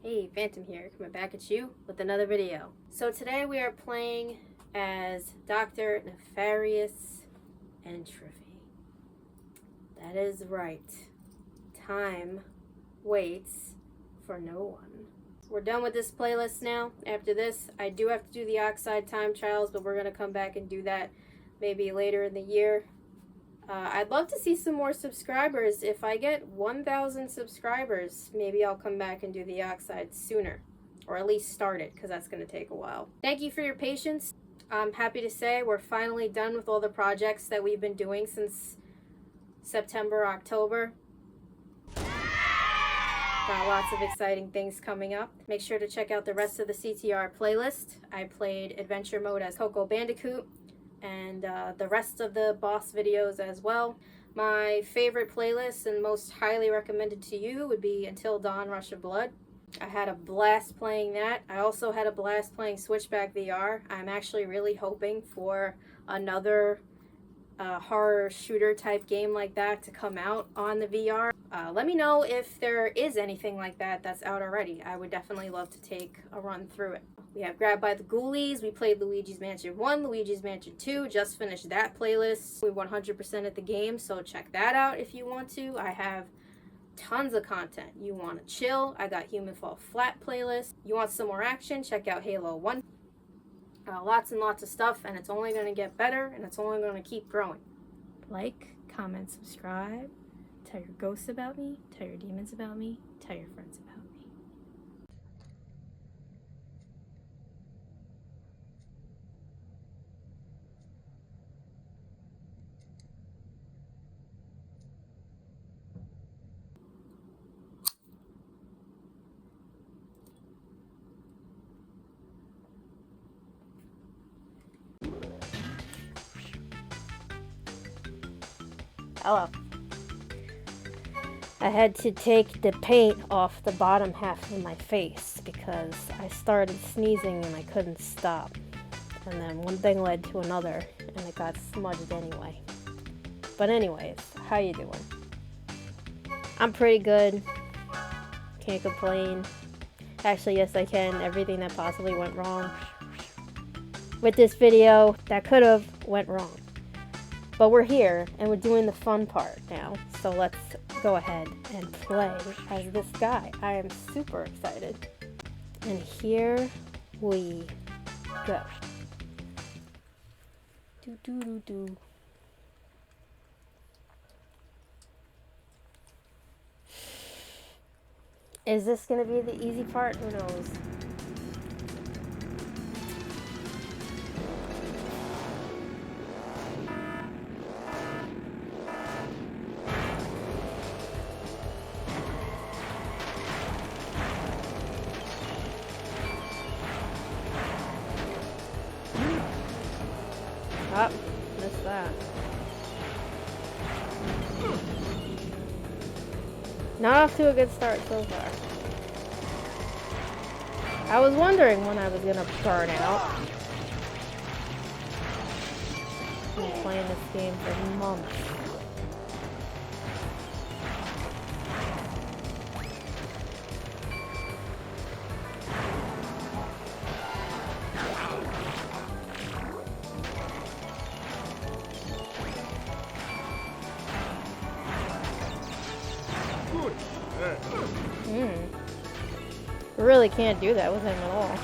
Hey, Phantom here, coming back at you with another video. So today we are playing as Dr. Nefarious Entropy. That is right. Time waits for no one. We're done with this playlist now. After this, I do have to do the Oxide time trials, but we're going to come back and do that maybe later in the year. I'd love to see some more subscribers. If I get 1,000 subscribers, maybe I'll come back and do the Oxide sooner. Or at least start it, because that's going to take a while. Thank you for your patience. I'm happy to say we're finally done with all the projects that we've been doing since September, October. Got lots of exciting things coming up. Make sure to check out the rest of the CTR playlist. I played Adventure Mode as Coco Bandicoot, and the rest of the boss videos as well. My favorite playlist and most highly recommended to you would be Until Dawn Rush of Blood. I had a blast playing that. I also had a blast playing Switchback VR. I'm actually really hoping for another horror shooter type game like that to come out on the VR. Let me know if there is anything like that that's out already. I would definitely love to take a run through it. We have Grabbed by the Ghoulies. We played Luigi's Mansion 1, Luigi's Mansion 2. Just finished that playlist. We 100% at the game, so check that out if you want to. I have tons of content. You want to chill? I got Human Fall Flat playlist. You want some more action? Check out Halo 1. Lots and lots of stuff, and it's only going to get better, and it's only going to keep growing. Like, comment, subscribe. Tell your ghosts about me. Tell your demons about me. Tell your friends about me. Hello. I had to take the paint off the bottom half of my face because I started sneezing and I couldn't stop. And then one thing led to another and it got smudged anyway. But anyways, how you doing? I'm pretty good. Can't complain. Actually, yes I can. Everything that possibly went wrong with this video that could have went wrong. But we're here, and we're doing the fun part now, so let's go ahead and play as this guy. I am super excited. And here we go. Do do do do. Is this gonna be the easy part? Who knows? Oh, missed that. Not off to a good start so far. I was wondering when I was gonna burn out. I've been playing this game for months. We really can't do that with him at all.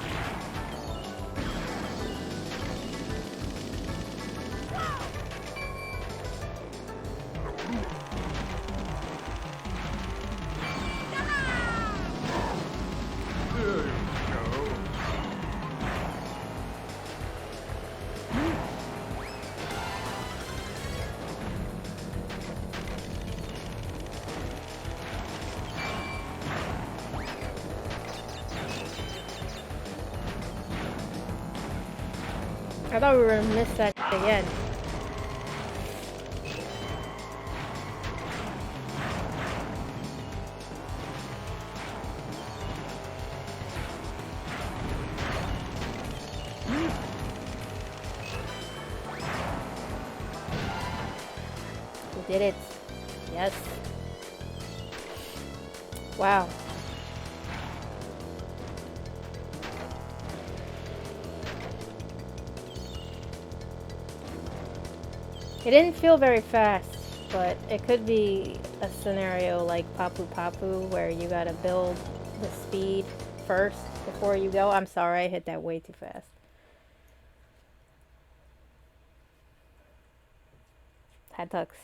I thought we were gonna miss that again. We did it. Yes. Wow. It didn't feel very fast, but it could be a scenario like Papu Papu where you gotta build the speed first before you go. I'm sorry, I hit that way too fast. Hat tucks.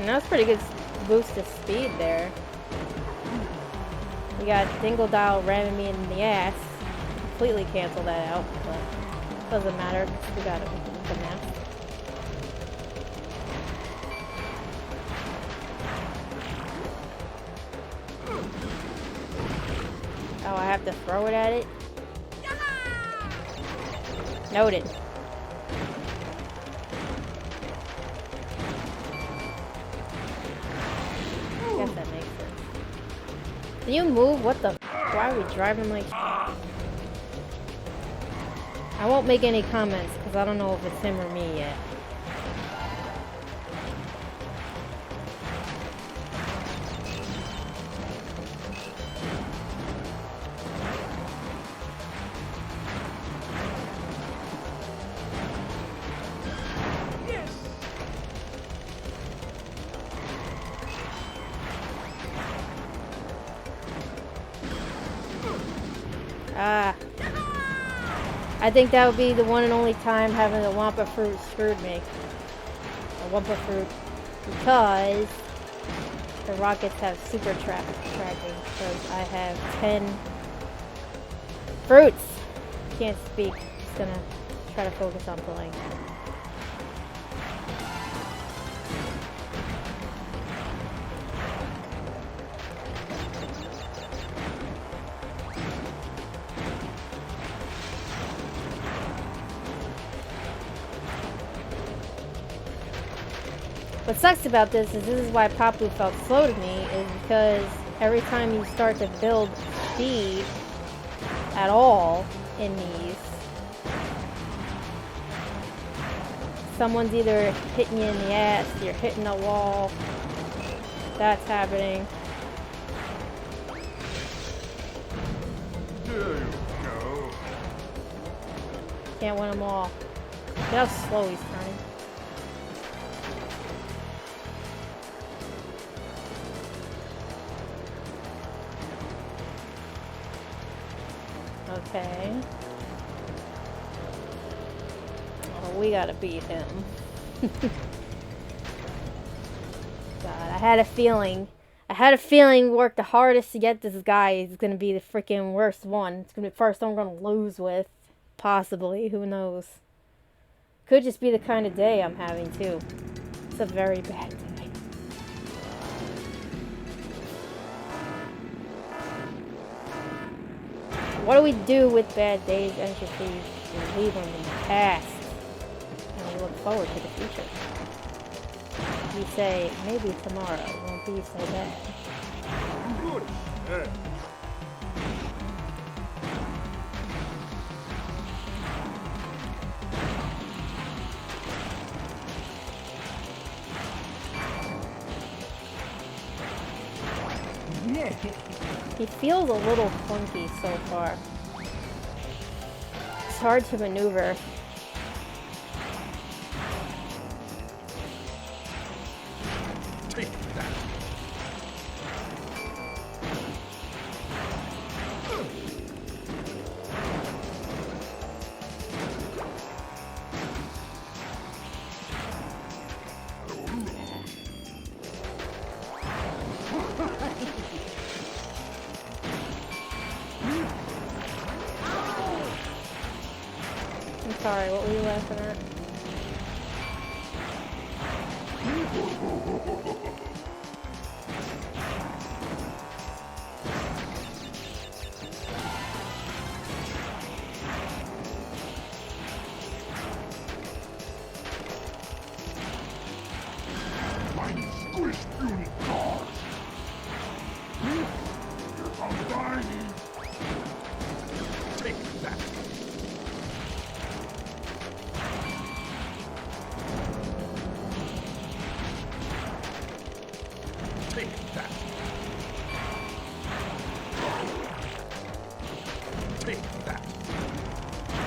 That's pretty good boost of speed there. You got Dingle ramming me in the ass. Completely cancel that out, but doesn't matter. We got it. We can now. Oh, I have to throw it at it? Noted. Guess that makes sense. Can you move? What the? Why are we driving like? I won't make any comments because I don't know if it's him or me yet. I think that would be the one and only time having the Wumpa fruit screwed me. A Wumpa fruit. Because the rockets have super tracking. Because I have 10 fruits. Can't speak. Just gonna try to focus on playing. What sucks about this is why Papu felt slow to me, is because every time you start to build speed at all in these, someone's either hitting you in the ass, you're hitting a wall, that's happening. Can't win them all. Look how slow he's turning. Okay. Oh, we gotta beat him. God, I had a feeling we worked the hardest to get this guy is gonna be the freaking worst one. It's gonna be the first one I'm gonna lose with. Possibly. Who knows? Could just be the kind of day I'm having, too. It's a very bad day. What do we do with bad days, entities? We leave them in the past. And we look forward to the future. We say, maybe tomorrow won't be so bad. He feels a little funky so far. It's hard to maneuver. Take that. Sorry, what were you laughing at?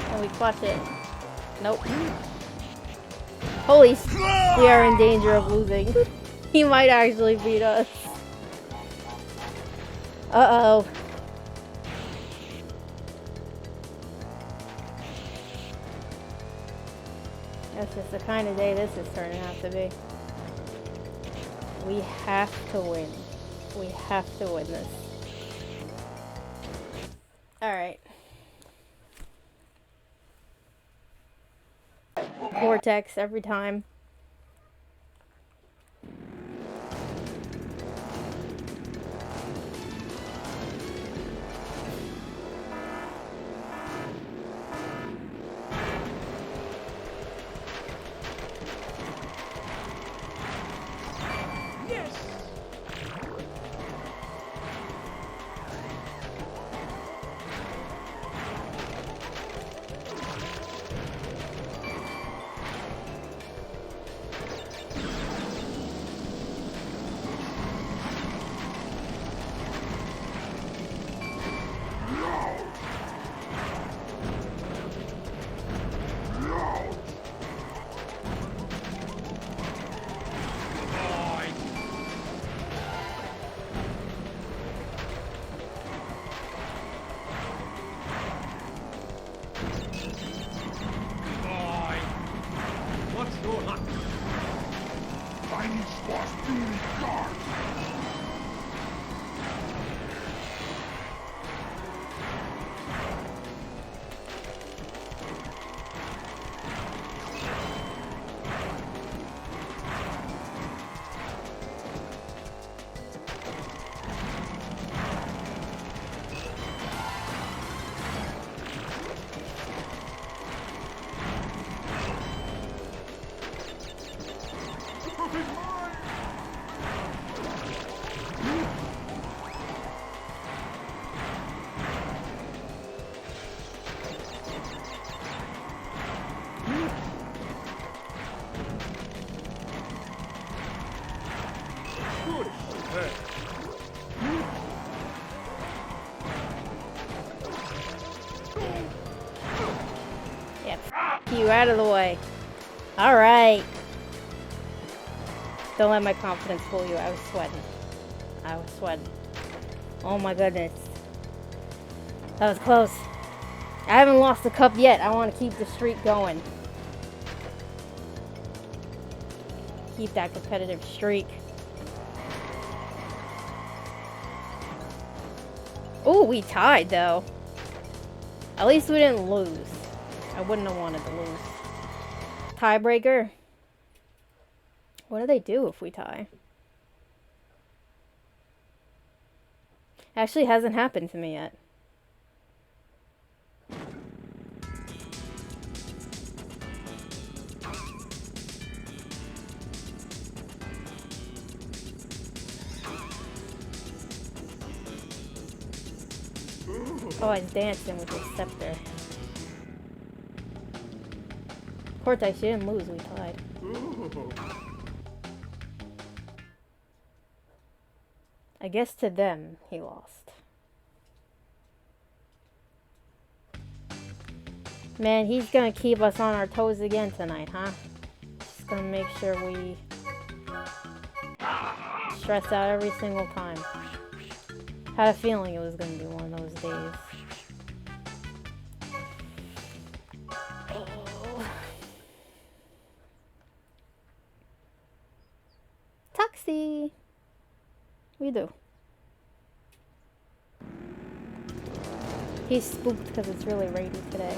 Can we clutch it? Nope. Holy s***, we are in danger of losing. He might actually beat us. Uh-oh. That's just the kind of day this is turning out to be. We have to win. We have to win this. Alright. Vortex every time. You out of the way. Alright. Don't let my confidence fool you. I was sweating. I was sweating. Oh my goodness. That was close. I haven't lost the cup yet. I want to keep the streak going. Keep that competitive streak. Ooh, we tied though. At least we didn't lose. I wouldn't have wanted to lose. Tiebreaker? What do they do if we tie? Actually hasn't happened to me yet. Oh, I was dancing with his scepter. Cortex, you didn't lose, we tied. I guess to them, he lost. Man, he's gonna keep us on our toes again tonight, huh? Just gonna make sure we stress out every single time. Had a feeling it was gonna be one of those days. Taxi! We do. He's spooked because it's really rainy today.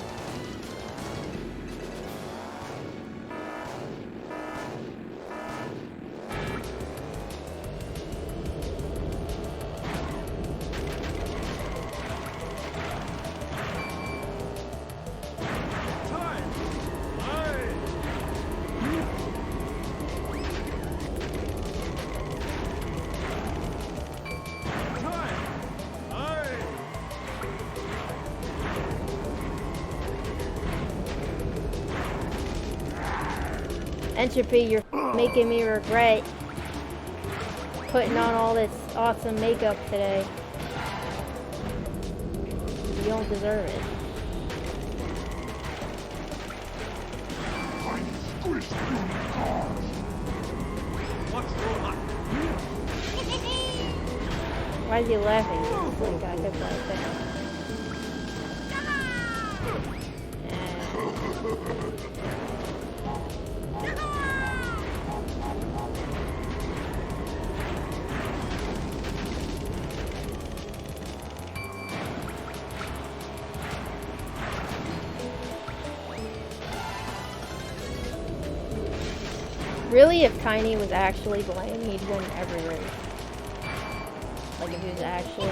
Entropy, you're making me regret. putting on all this awesome makeup today. You don't deserve it. Why is he laughing? He got hit by a thing. Really, if Tiny was actually playing, he'd win every race. Like if he was actually.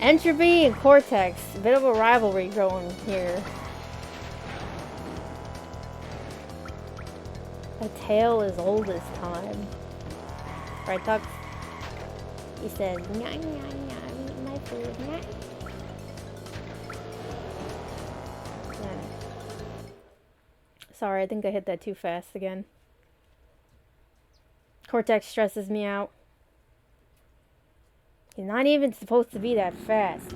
Entropy and Cortex, a bit of a rivalry going here. A tale as old as time. Right, Tux? He says, "Nya nya nya, eat my food, nya." Sorry, I think I hit that too fast again. Cortex stresses me out. He's not even supposed to be that fast.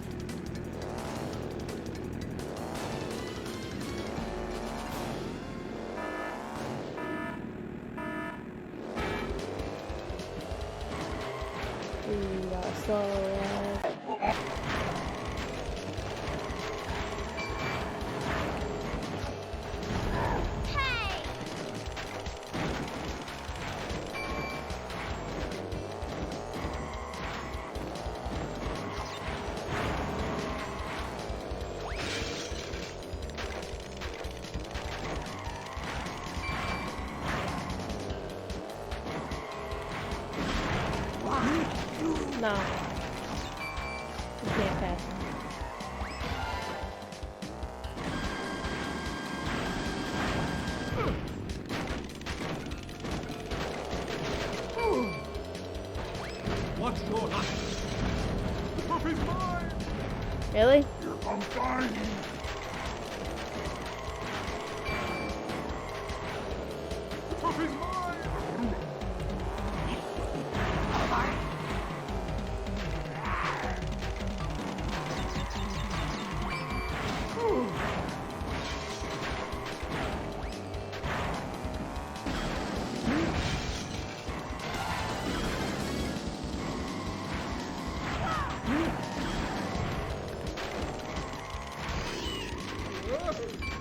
We are so no. You can't pass him. What's your luck? The trophy's mine! Really? Here comes Tiny! The trophy's mine!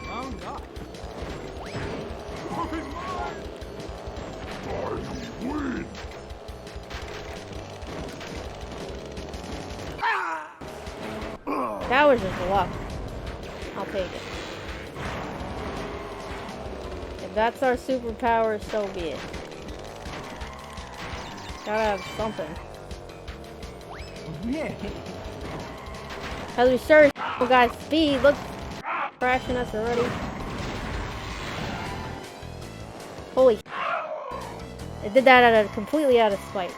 Round up. The trophy's mine! Tiny win! That was just luck. I'll take it. If that's our superpower, so be it. Gotta have something. Yeah. Cause we sure got speed. Look, crashing us already. Holy! It did that completely out of spite.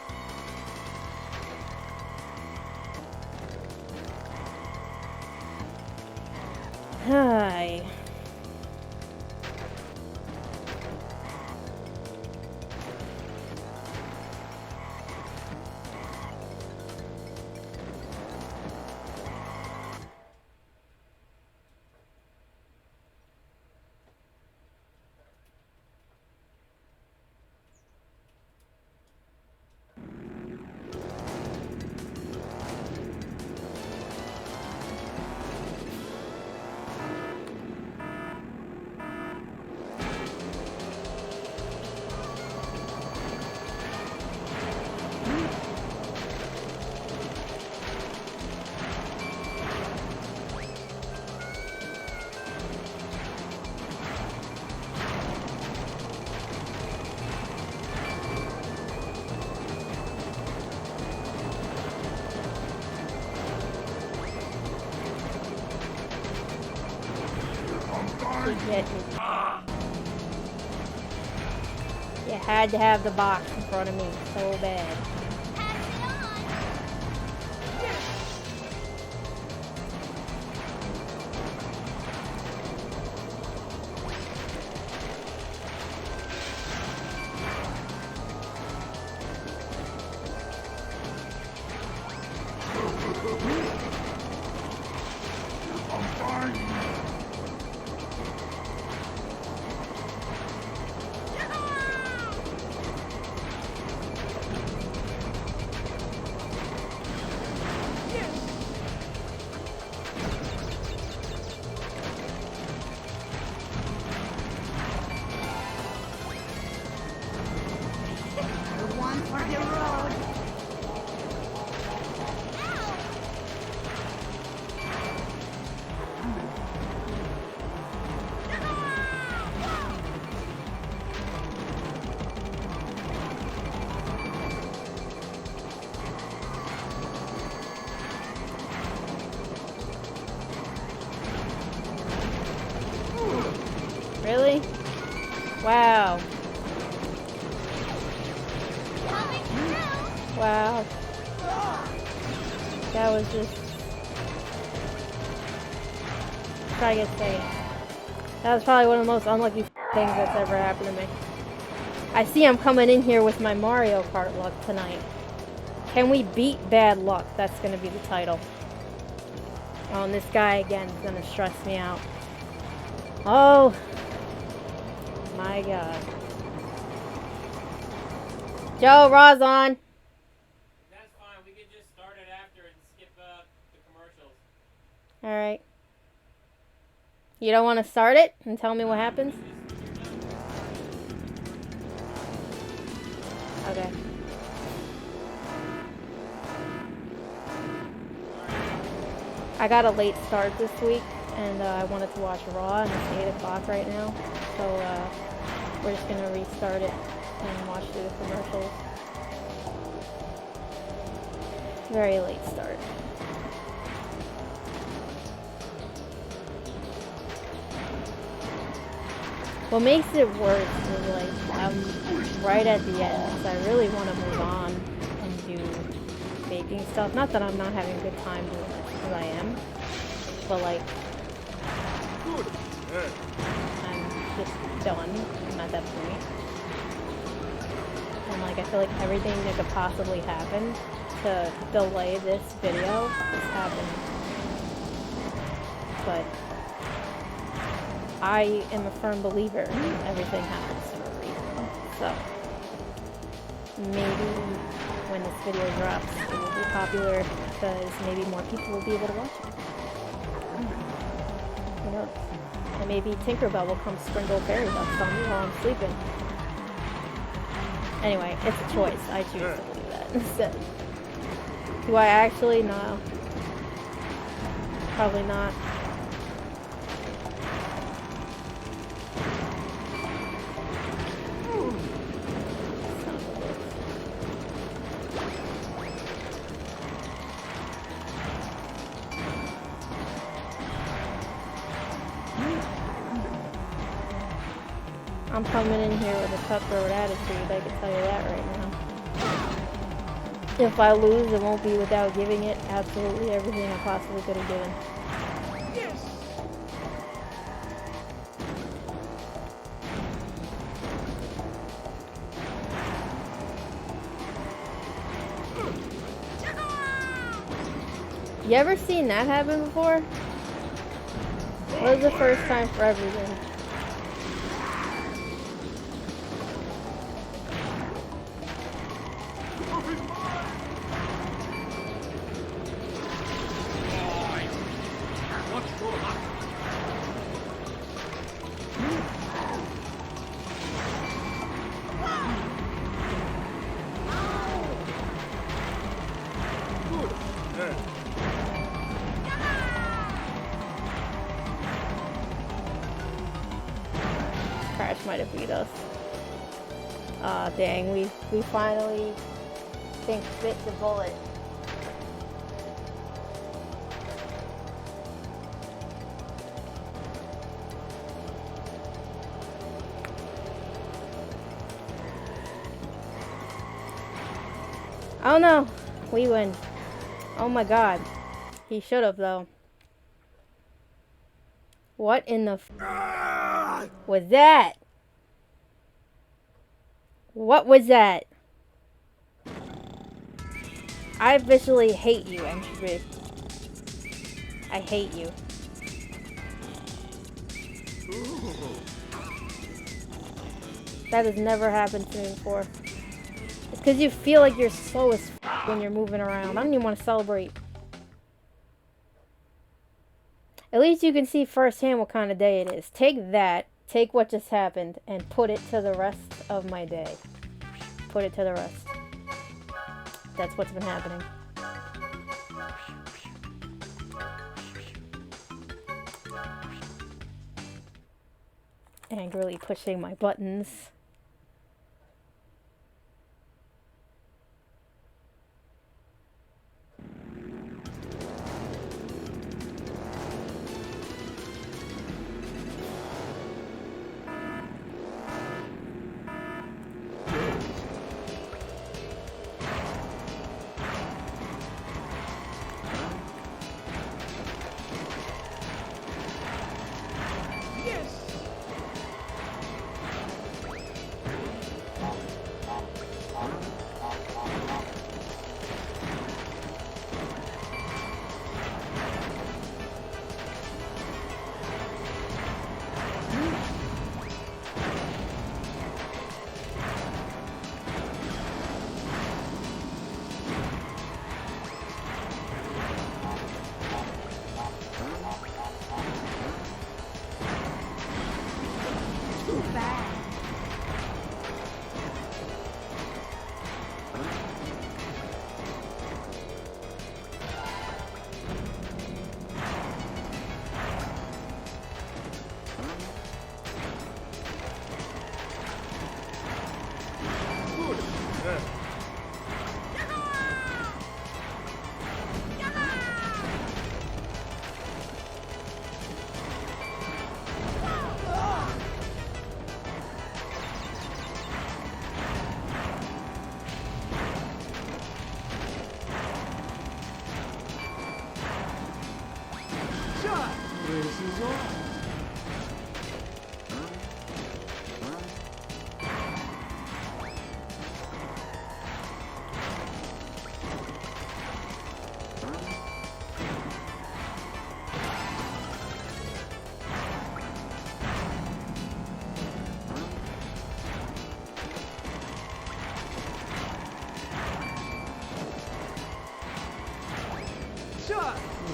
Hi. Get me. You had to have the box in front of me so bad. Really? Wow. Wow. That was just... Try to get second. That was probably one of the most unlucky things that's ever happened to me. I see I'm coming in here with my Mario Kart luck tonight. Can we beat bad luck? That's going to be the title. Oh, and this guy again is going to stress me out. Oh. My God. Joe, Raw's on. That's fine. We can just start it after and skip the commercials. Alright. You don't want to start it and tell me what happens? Okay. I got a late start this week, and I wanted to watch Raw, and it's 8 o'clock right now. So, we're just going to restart it and watch through the commercials. Very late start. What makes it worse is, like, I'm right at the end, so I really want to move on and do baking stuff. Not that I'm not having a good time doing it, because I am. But, like, I'm just done. I'm at that point. And, like, I feel like everything that could possibly happen to delay this video is happening. But I am a firm believer in everything happens for a reason. So maybe when this video drops, it will be popular because maybe more people will be able to watch it. Who knows? And maybe Tinkerbell will come sprinkle fairy dust on me while I'm sleeping. Anyway, it's a choice. I choose to believe that instead. Do I actually? No. Probably not. I'm coming in here with a cutthroat attitude, I can tell you that right now. If I lose, it won't be without giving it absolutely everything I possibly could have given. Yes. You ever seen that happen before? What was the first time for everything? Crash might have beat us. Aw, dang, we finally think bit the bullet. Oh no, we win. Oh my god. He should have though. What in the was that? What was that? I visually hate you, Entropy. I hate you. That has never happened to me before. It's because you feel like you're slow as when you're moving around. I don't even want to celebrate. At least you can see firsthand what kind of day it is. Take that, take what just happened, and put it to the rest of my day. Put it to the rest. That's what's been happening. Angrily pushing my buttons.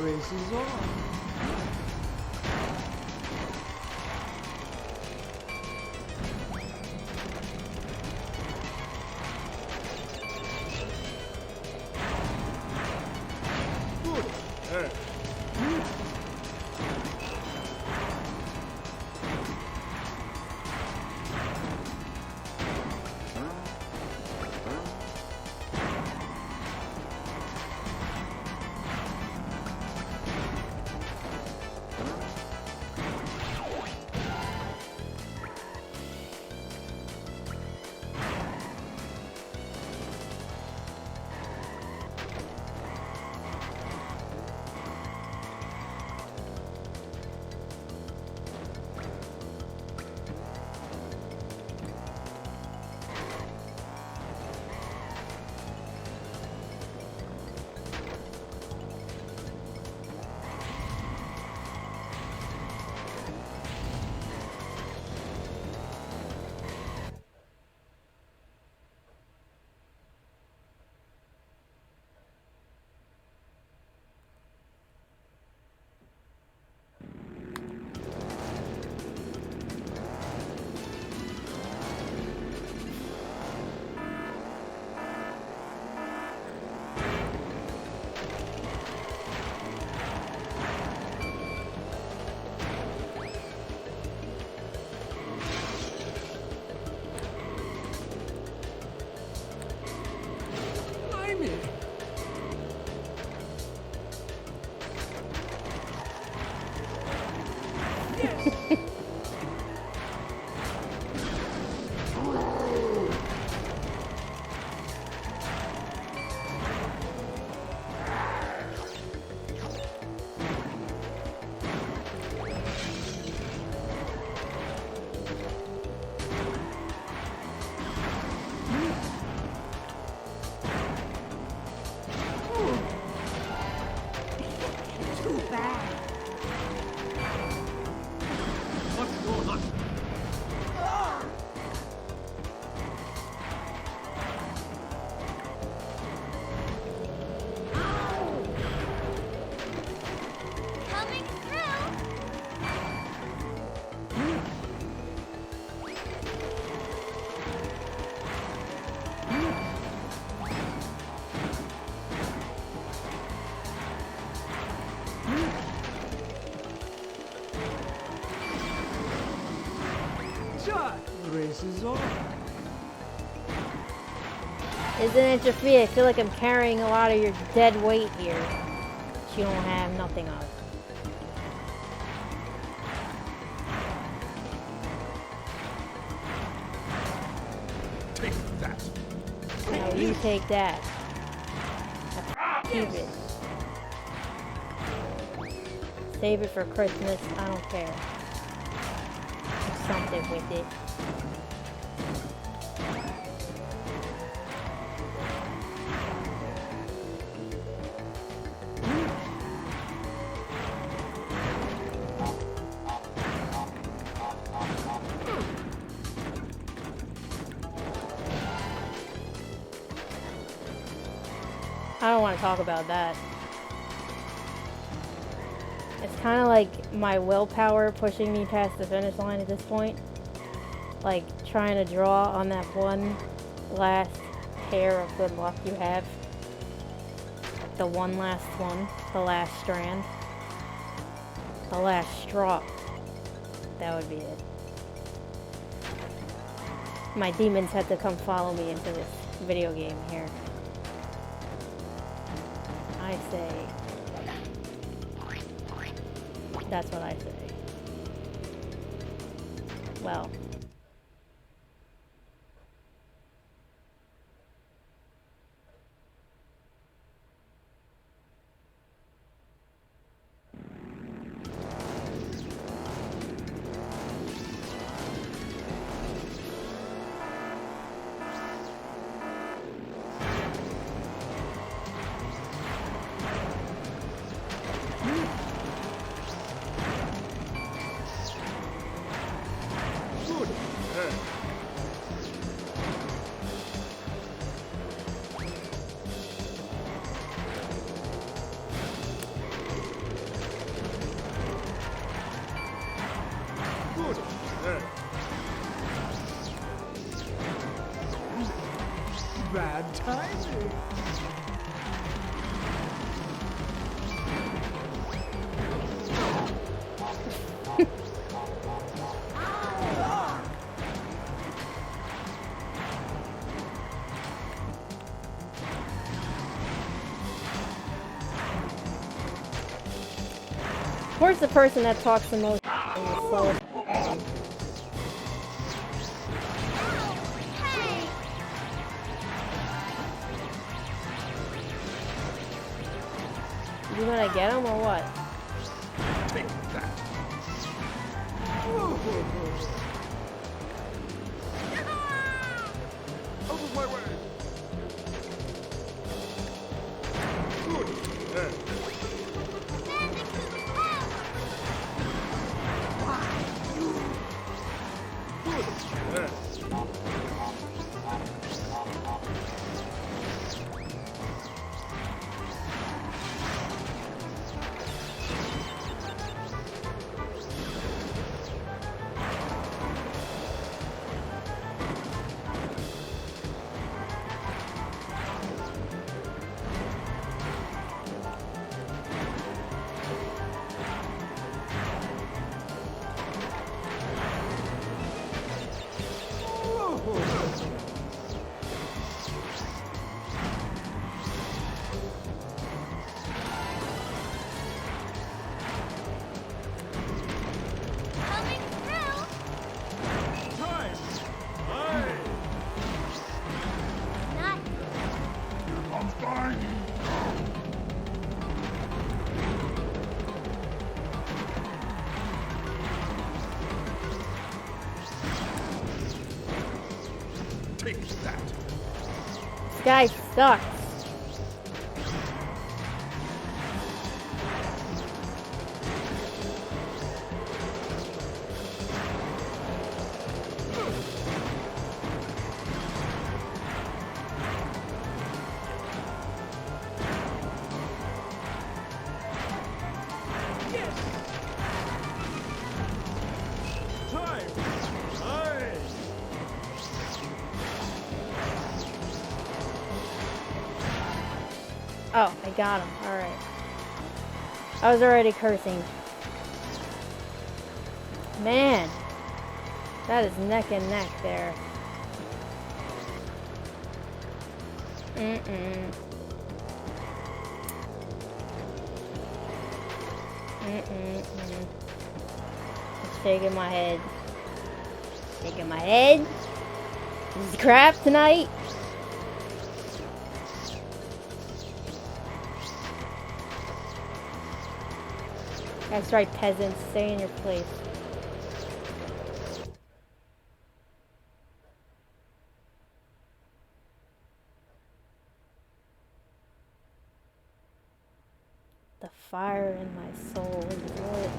Race is on. Isn't it Tropy? I feel like I'm carrying a lot of your dead weight here. That you don't have nothing of. Take that. No, you take that. Keep it. Save it for Christmas. I don't care. Do something with it. I don't want to talk about that. It's kind of like my willpower pushing me past the finish line at this point. Like trying to draw on that one last hair of good luck you have. The one last one. The last strand. The last straw. That would be it. My demons had to come follow me into this video game here. I say, that's what I say. Well, Bad timing. where's the person that talks the most in the slowest? You gonna get him or what? Take that. Out of my way. This guy sucks. Oh, I got him. Alright. I was already cursing. Man. That is neck and neck there. Just shaking my head. Shaking my head. This is crap tonight. That's right, peasants. Stay in your place. The fire in my soul is lit.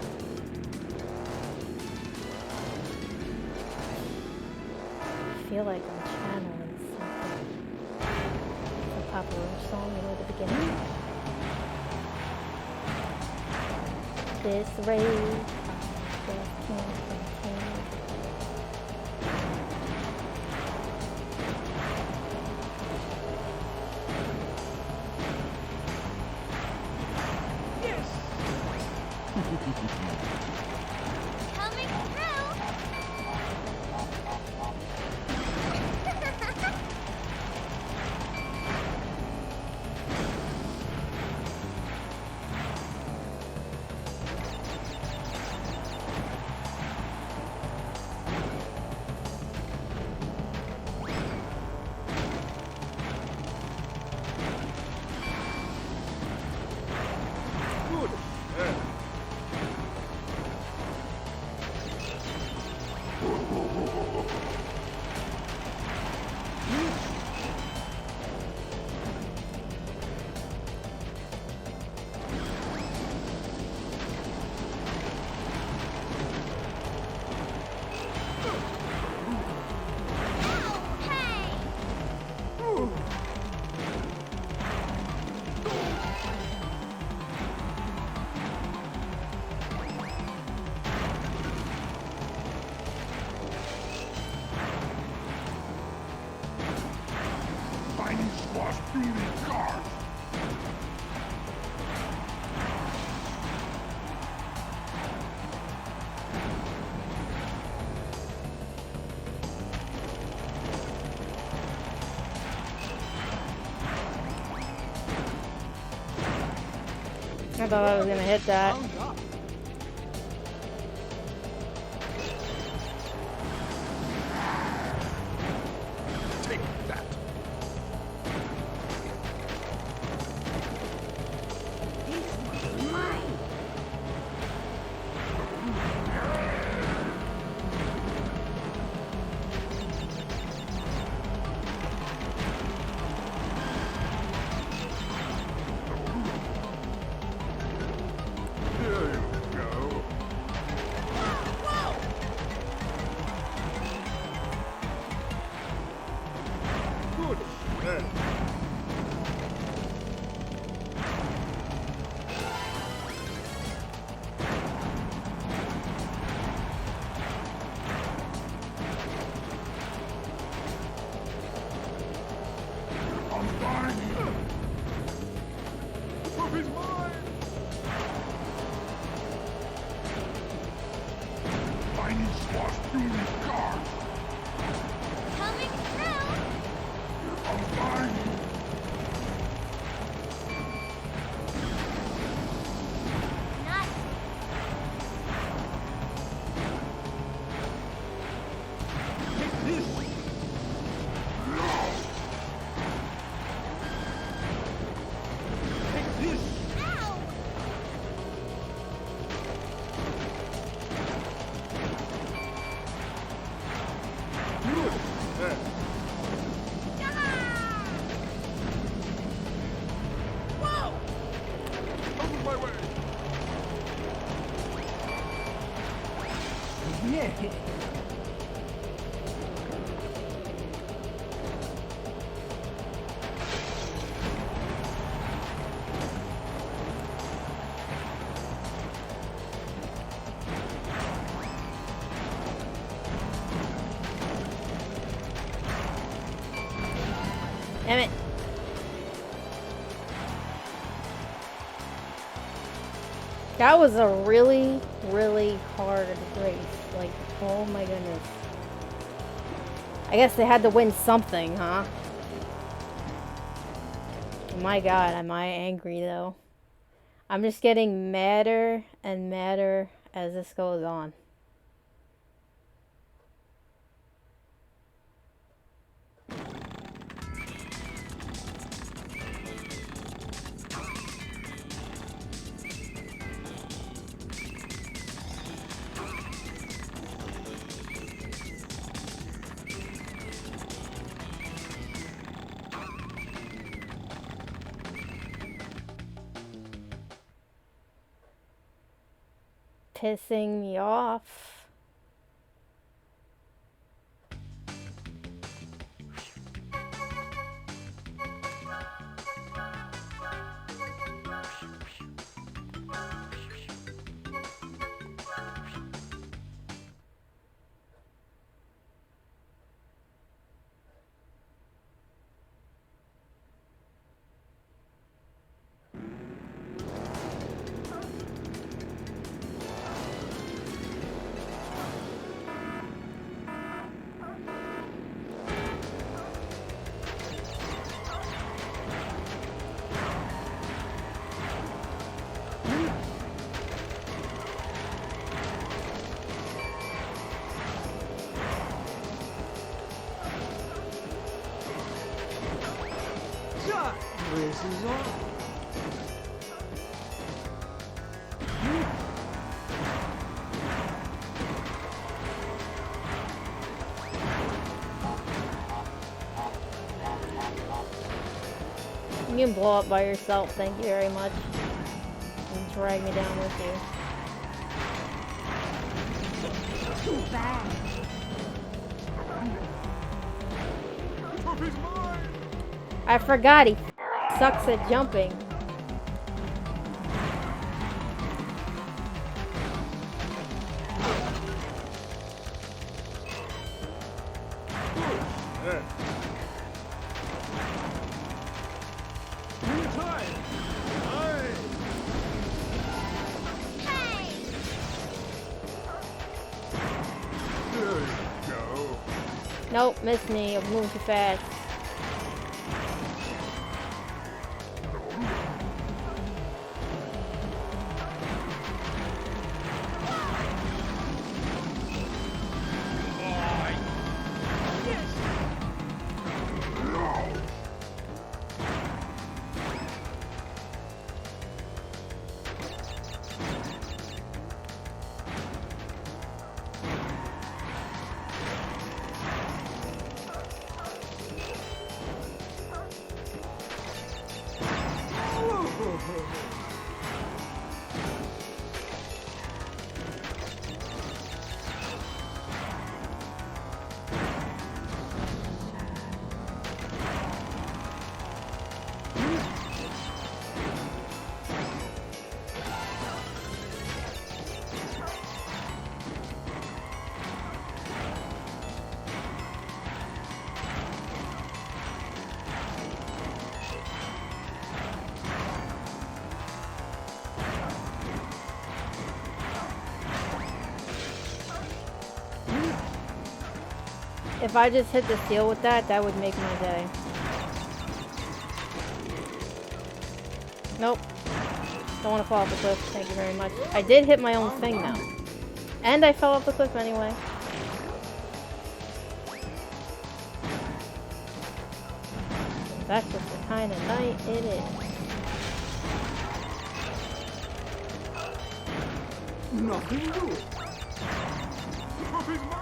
I feel like I'm channeling something. It's a popular song, you know, at the beginning. This rage, I just can't contain. Coming through. Good. Tiny squash beauty card. I thought I was gonna hit that. Round up. Take that. There you go. Good. I'm fine. Trophy's mine. Tiny squash beauty card. Coming through. I'm fine. Not Take this. Take this. ow. Good. Whoa. Out of my way. Yeah. Damn it. That was a really, really hard race. Like, oh my goodness. I guess they had to win something, huh? My God, am I angry though. I'm just getting madder and madder as this goes on. Pissing me off. This is all. You can blow up by yourself, thank you very much. And drag me down with you. Too bad. Trophy's mine! I forgot he sucks at jumping. Nope, missed me. I'm moving too fast. If I just hit the seal with that, that would make my day. Nope. Don't want to fall off the cliff. Thank you very much. I did hit my own thing though. And I fell off the cliff anyway. That's just the kind of night it is. Nothing good. Trophy's mine!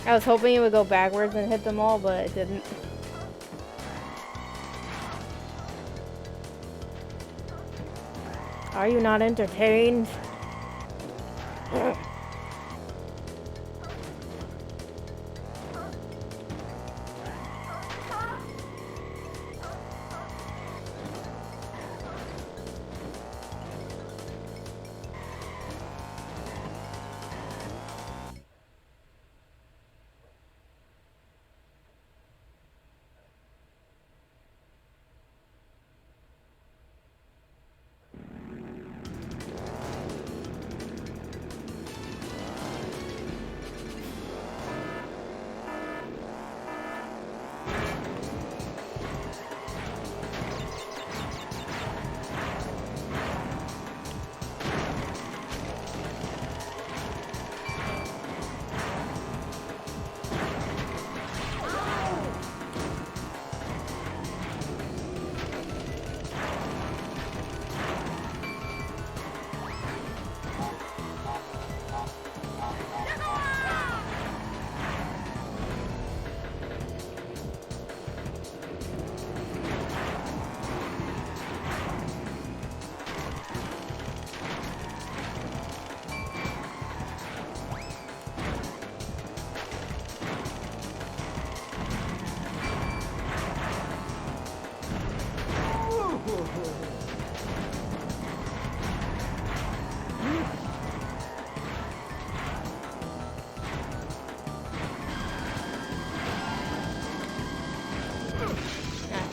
I was hoping it would go backwards and hit them all, but it didn't. Are you not entertained?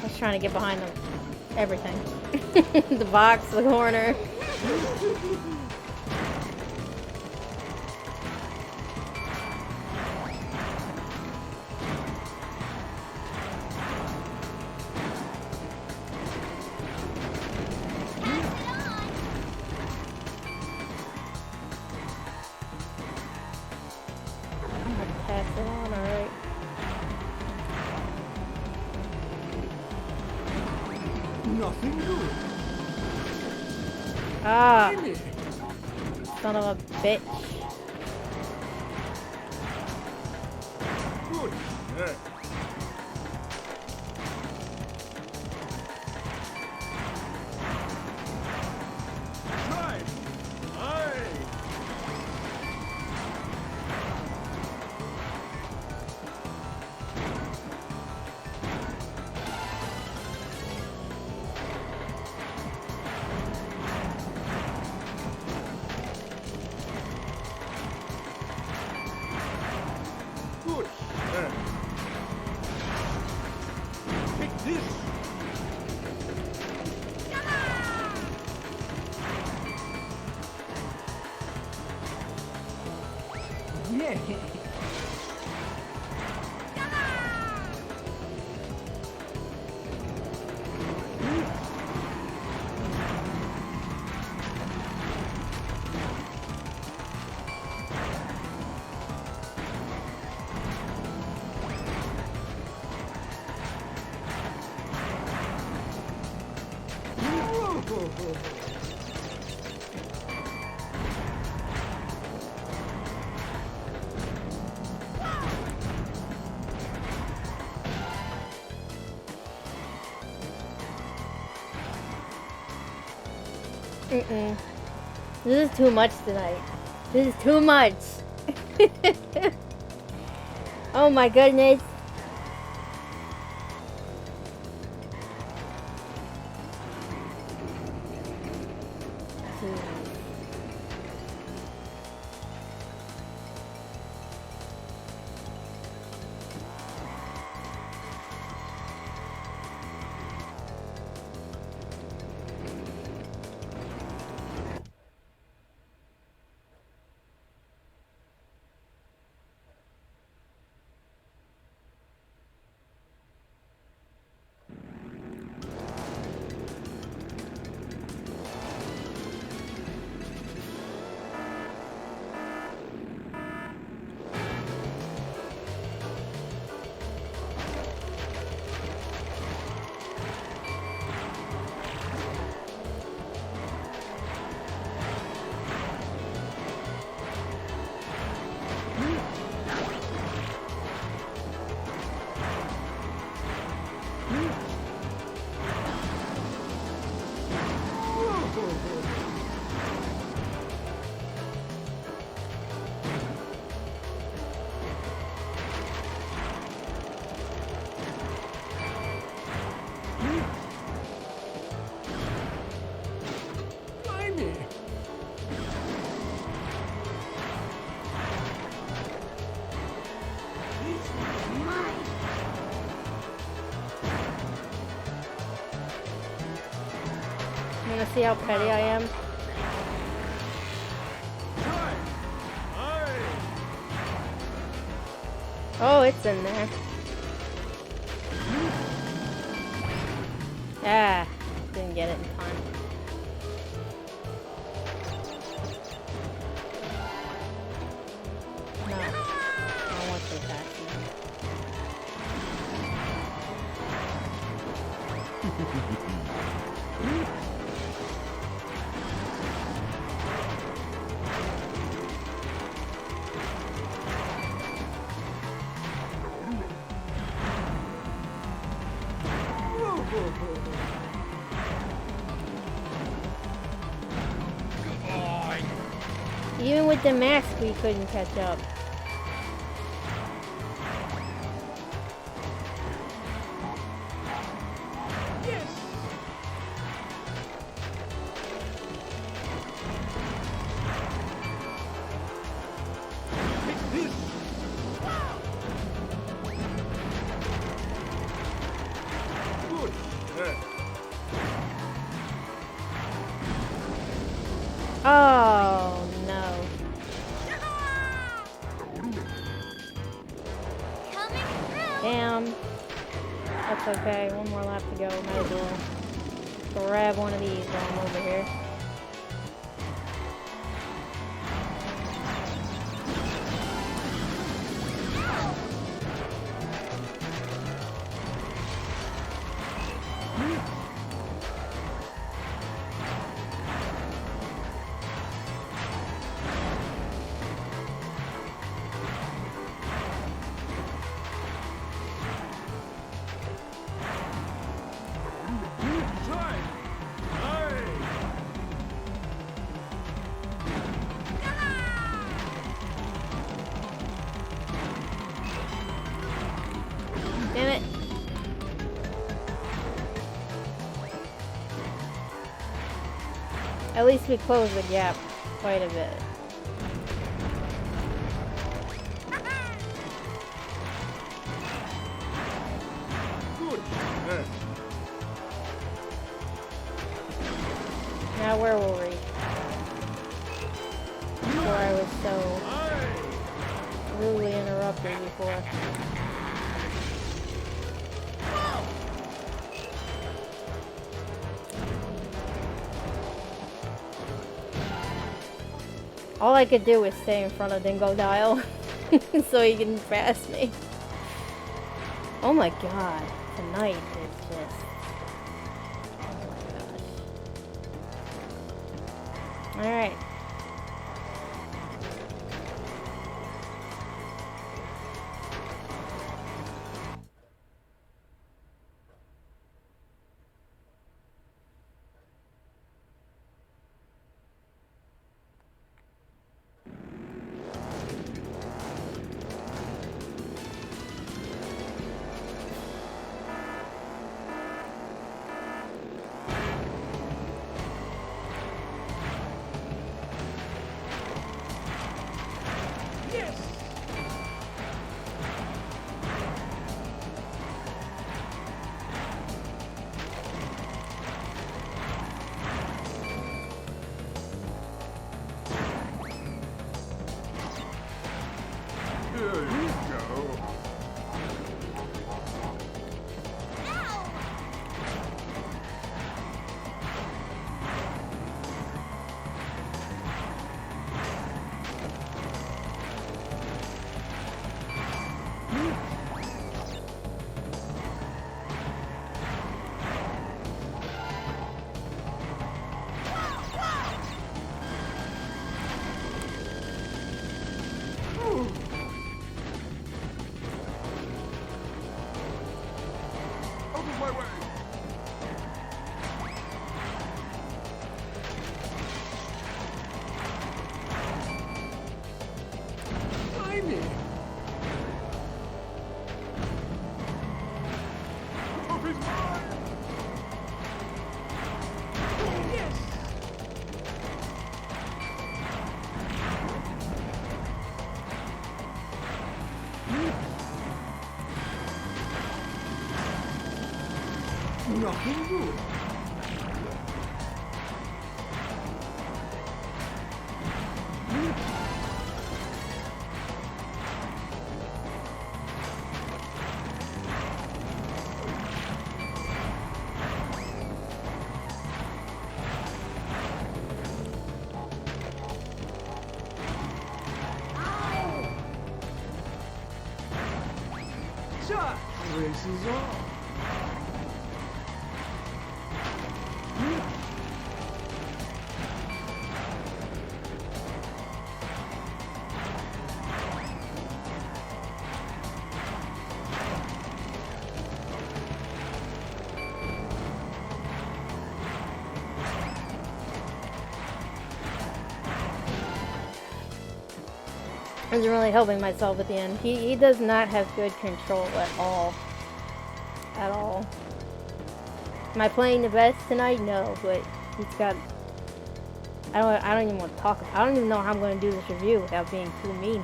I was trying to get behind them. Everything. The box, the corner. Pass it on, alright. Nothing good. Ah, Gimme. son of a bitch. Good. Yeah. Try. Aye. Good. Yeah. Take this. Yeah. Mm-mm. This is too much tonight. This is too much. Oh my goodness. Blimey. You wanna see how petty I am? Try. Aye. Oh, it's in there. Ah, didn't get it in time. No, I want to attack Even with the mask, we couldn't catch up. Good. Oh no. Coming through. Damn. That's okay. One more lap to go. Might as well grab one of these while I'm over here. Damn it. At least we closed the gap quite a bit. Good. Yes. Now where will we? Before I was so rudely interrupted before. All I could do was stay in front of Dingo Dial so he can pass me. Oh my god, tonight is just... Oh my gosh. Alright. Here you go. Out of my way. Blimey. Trophy's mine. Yes. Nothing good. Shot. Race is on. I was really helping myself at the end. He does not have good control at all. At all. Am I playing the best tonight? No, but he's got... I don't even want to talk about... I don't even know how I'm going to do this review without being too mean.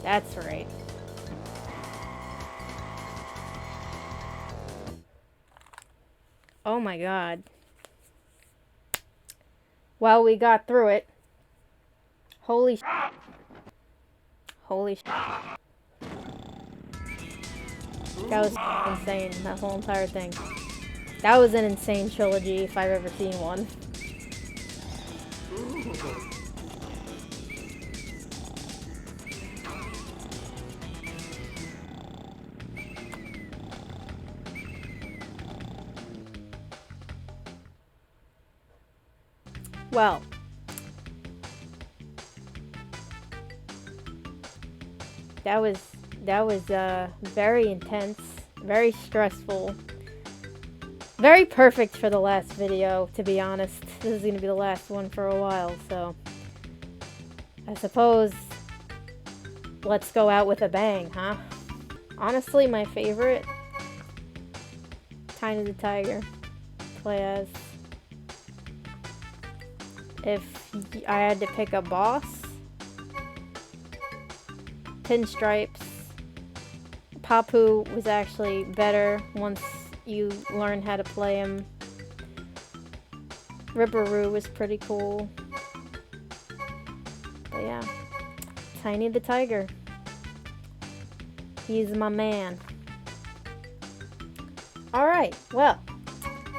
That's right. Oh my god. Well, we got through it. Holy sh**. Holy sh**. That was insane, that whole entire thing. That was an insane trilogy if I've ever seen one. Well, that was very intense, very stressful, very perfect for the last video, to be honest. This is gonna be the last one for a while, so I suppose let's go out with a bang, huh? Honestly, my favorite, Tiny the Tiger, play as. If I had to pick a boss, Pinstripes. Papu was actually better once you learn how to play him. Ripperoo was pretty cool. But yeah, Tiny the Tiger. He's my man. Alright, well,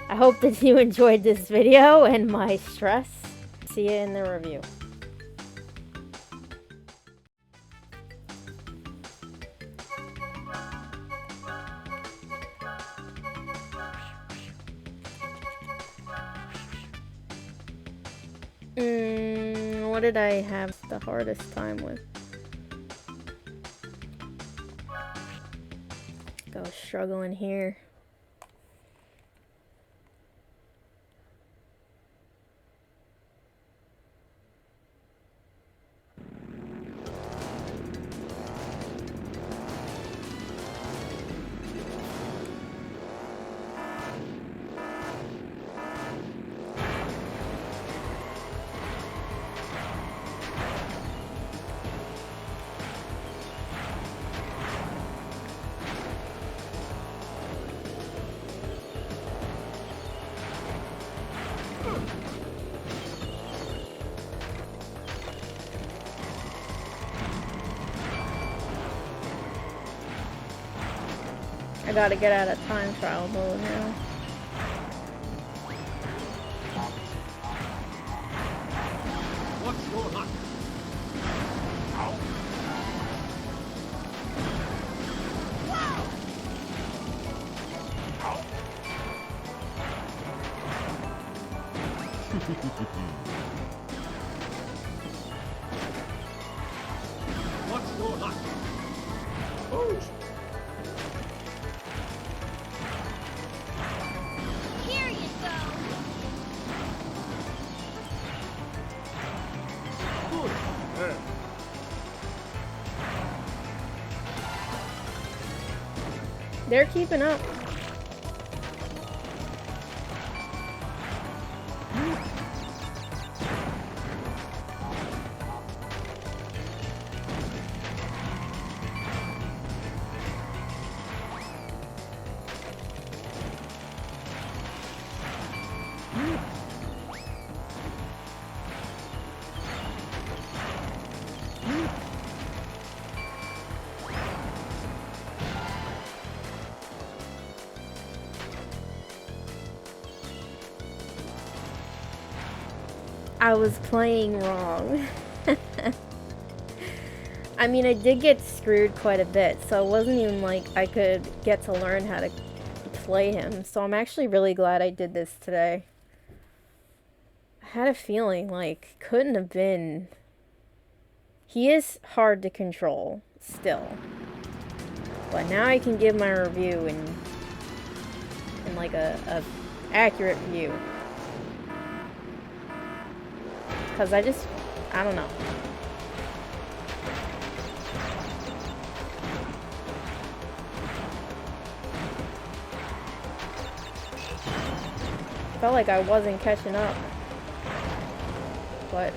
I hope that you enjoyed this video and my stress. See you in the review. What did I have the hardest time with? I was struggling here. I gotta get out of time trial mode now. What's your hunt? What's your hunt? Oh. Here you go. Good. There. They're keeping up. I was playing wrong. I mean, I did get screwed quite a bit, so it wasn't even like I could get to learn how to play him. So I'm actually really glad I did this today. I had a feeling like couldn't have been. He is hard to control still, but now I can give my review in like a accurate view. Because I don't know. Felt like I wasn't catching up. But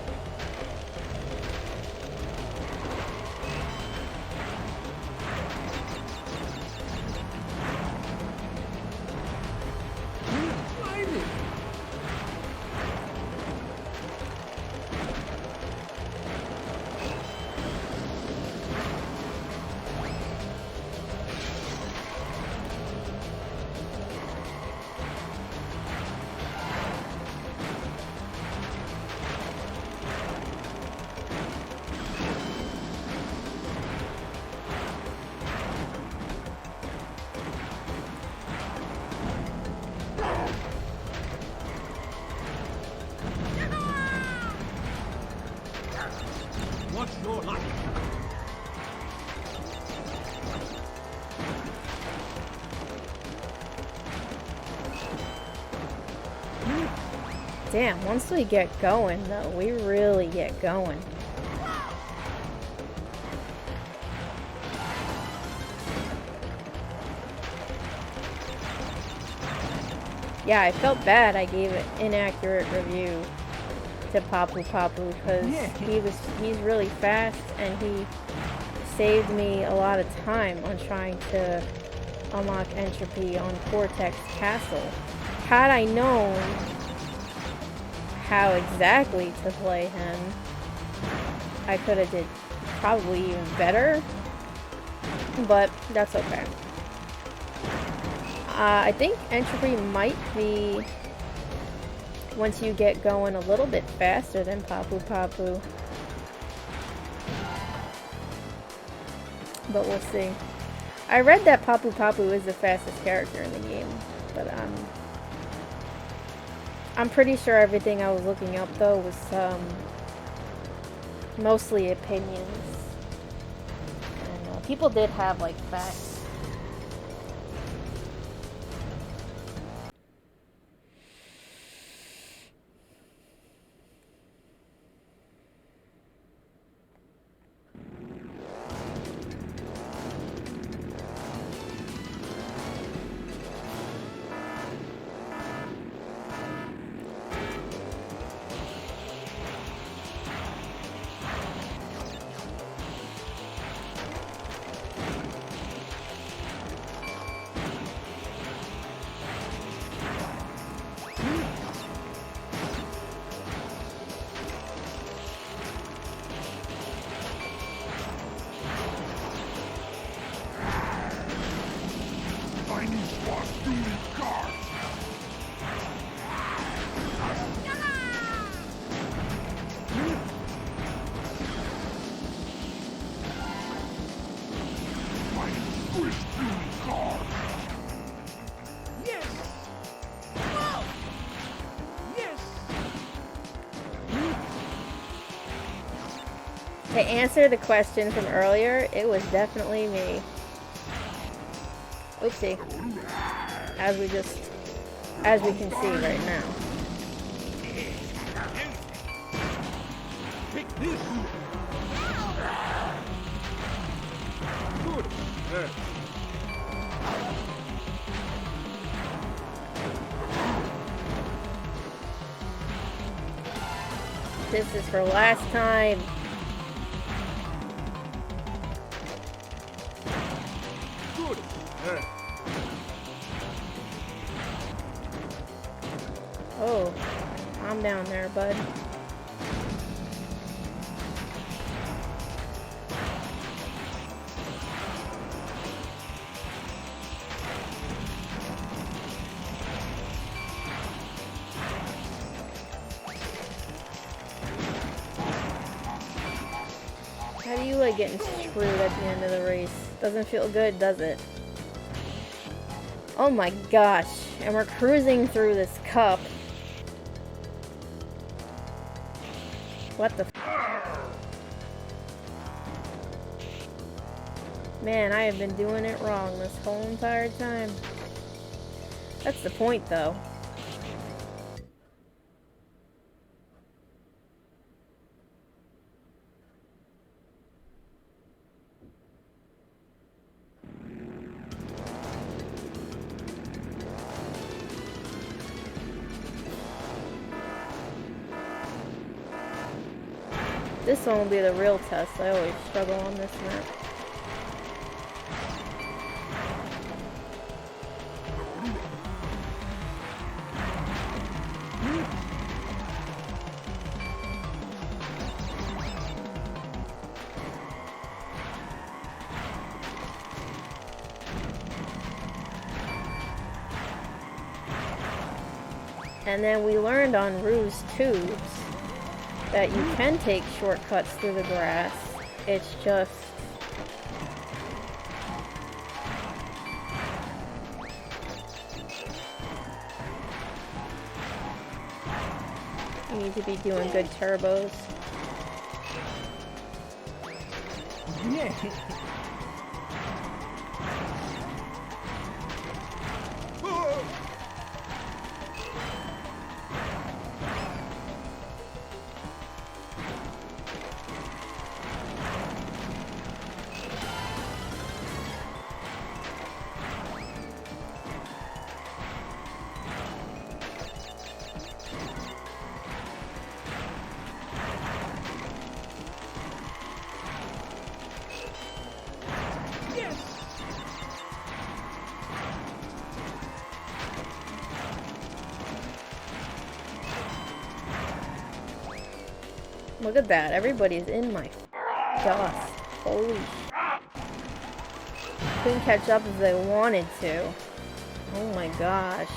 Watch your light. Damn, once we get going, though, we really get going. Yeah, I felt bad I gave an inaccurate review to Papu Papu because he's really fast and he saved me a lot of time on trying to unlock Entropy on Cortex Castle. Had I known how exactly to play him, I could have did probably even better, but that's okay. I think Entropy might be, once you get going, a little bit faster than Papu Papu. But we'll see. I read that Papu Papu is the fastest character in the game, but I'm pretty sure everything I was looking up though was mostly opinions. And people did have like facts. To answer the question from earlier, it was definitely me. Oopsie. As we can see right now. Take this. Good. This is for last time. Good. Oh, calm down there, bud. How do you like getting screwed at the end of the race? Doesn't feel good, does it? Oh my gosh, and we're cruising through this cup. What the Man, I have been doing it wrong this whole entire time. That's the point, though. This one will be the real test. I always struggle on this map. And then we learned on Ruse Tubes that you can take shortcuts through the grass. It's just you need to be doing good turbos. Yeah. Look at that. Everybody's in my gosh. Holy couldn't catch up as they wanted to. Oh my gosh.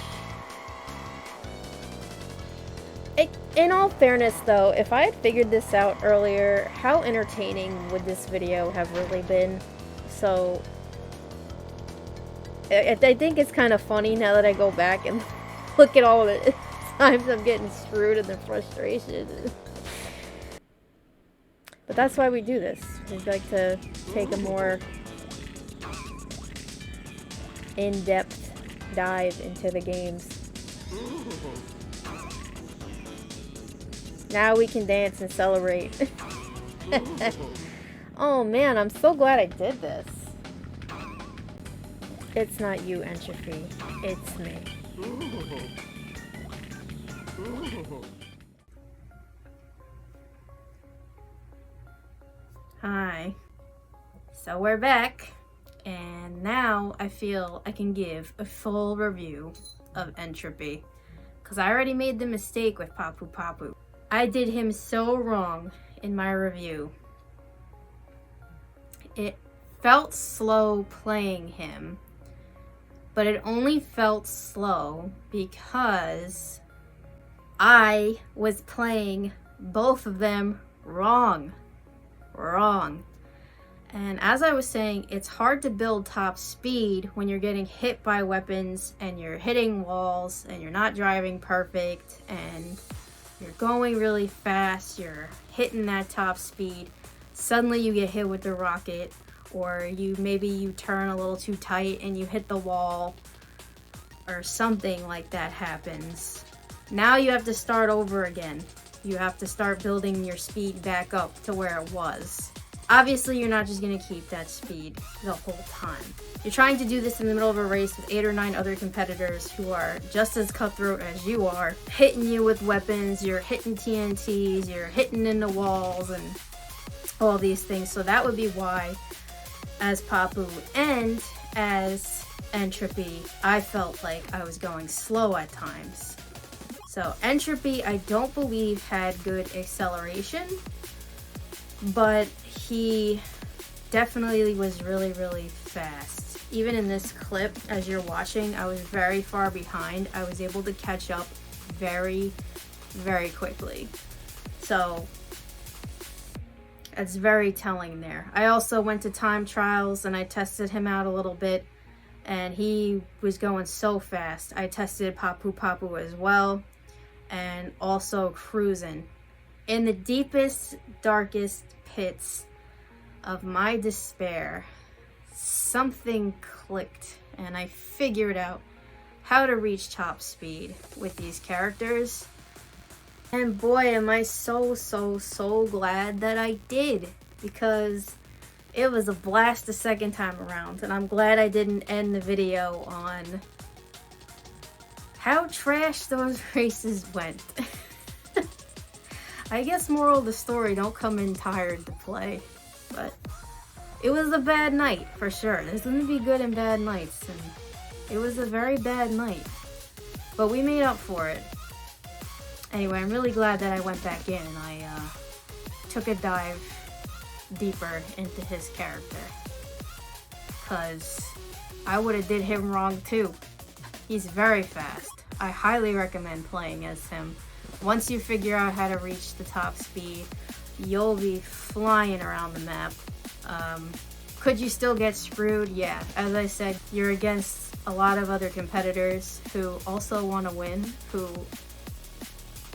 In all fairness though, if I had figured this out earlier, how entertaining would this video have really been? So I think it's kind of funny now that I go back and look at all the times I'm getting screwed and the frustration. But that's why we do this. We like to take a more in-depth dive into the games. Now we can dance and celebrate. Oh man, I'm so glad I did this. It's not you, Entropy. It's me. Hi. So we're back, and now I feel I can give a full review of Entropy, because I already made the mistake with Papu Papu. I did him so wrong in my review. It felt slow playing him, but it only felt slow because I was playing both of them wrong. And as I was saying, it's hard to build top speed when you're getting hit by weapons and you're hitting walls and you're not driving perfect and you're going really fast, you're hitting that top speed. Suddenly you get hit with the rocket, or maybe you turn a little too tight and you hit the wall, or something like that happens. Now you have to start over again. You have to start building your speed back up to where it was. Obviously, you're not just gonna keep that speed the whole time. You're trying to do this in the middle of a race with 8 or 9 other competitors who are just as cutthroat as you are, hitting you with weapons, you're hitting TNTs, you're hitting into walls and all these things. So that would be why, as Papu and as Entropy, I felt like I was going slow at times. So Entropy, I don't believe had good acceleration, but he definitely was really, really fast. Even in this clip, as you're watching, I was very far behind. I was able to catch up very, very quickly. So it's very telling there. I also went to time trials and I tested him out a little bit, and he was going so fast. I tested Papu Papu as well, and also cruising. In the deepest, darkest pits of my despair, something clicked and I figured out how to reach top speed with these characters. And boy, am I so glad that I did, because it was a blast the second time around, and I'm glad I didn't end the video on how trash those races went. I guess moral of the story, don't come in tired to play, but it was a bad night for sure. There's going to be good and bad nights, and it was a very bad night, but we made up for it. Anyway, I'm really glad that I went back in and I took a dive deeper into his character, because I would have did him wrong too. He's very fast. I highly recommend playing as him. Once you figure out how to reach the top speed, you'll be flying around the map. Could you still get screwed? Yeah. As I said, you're against a lot of other competitors who also want to win, who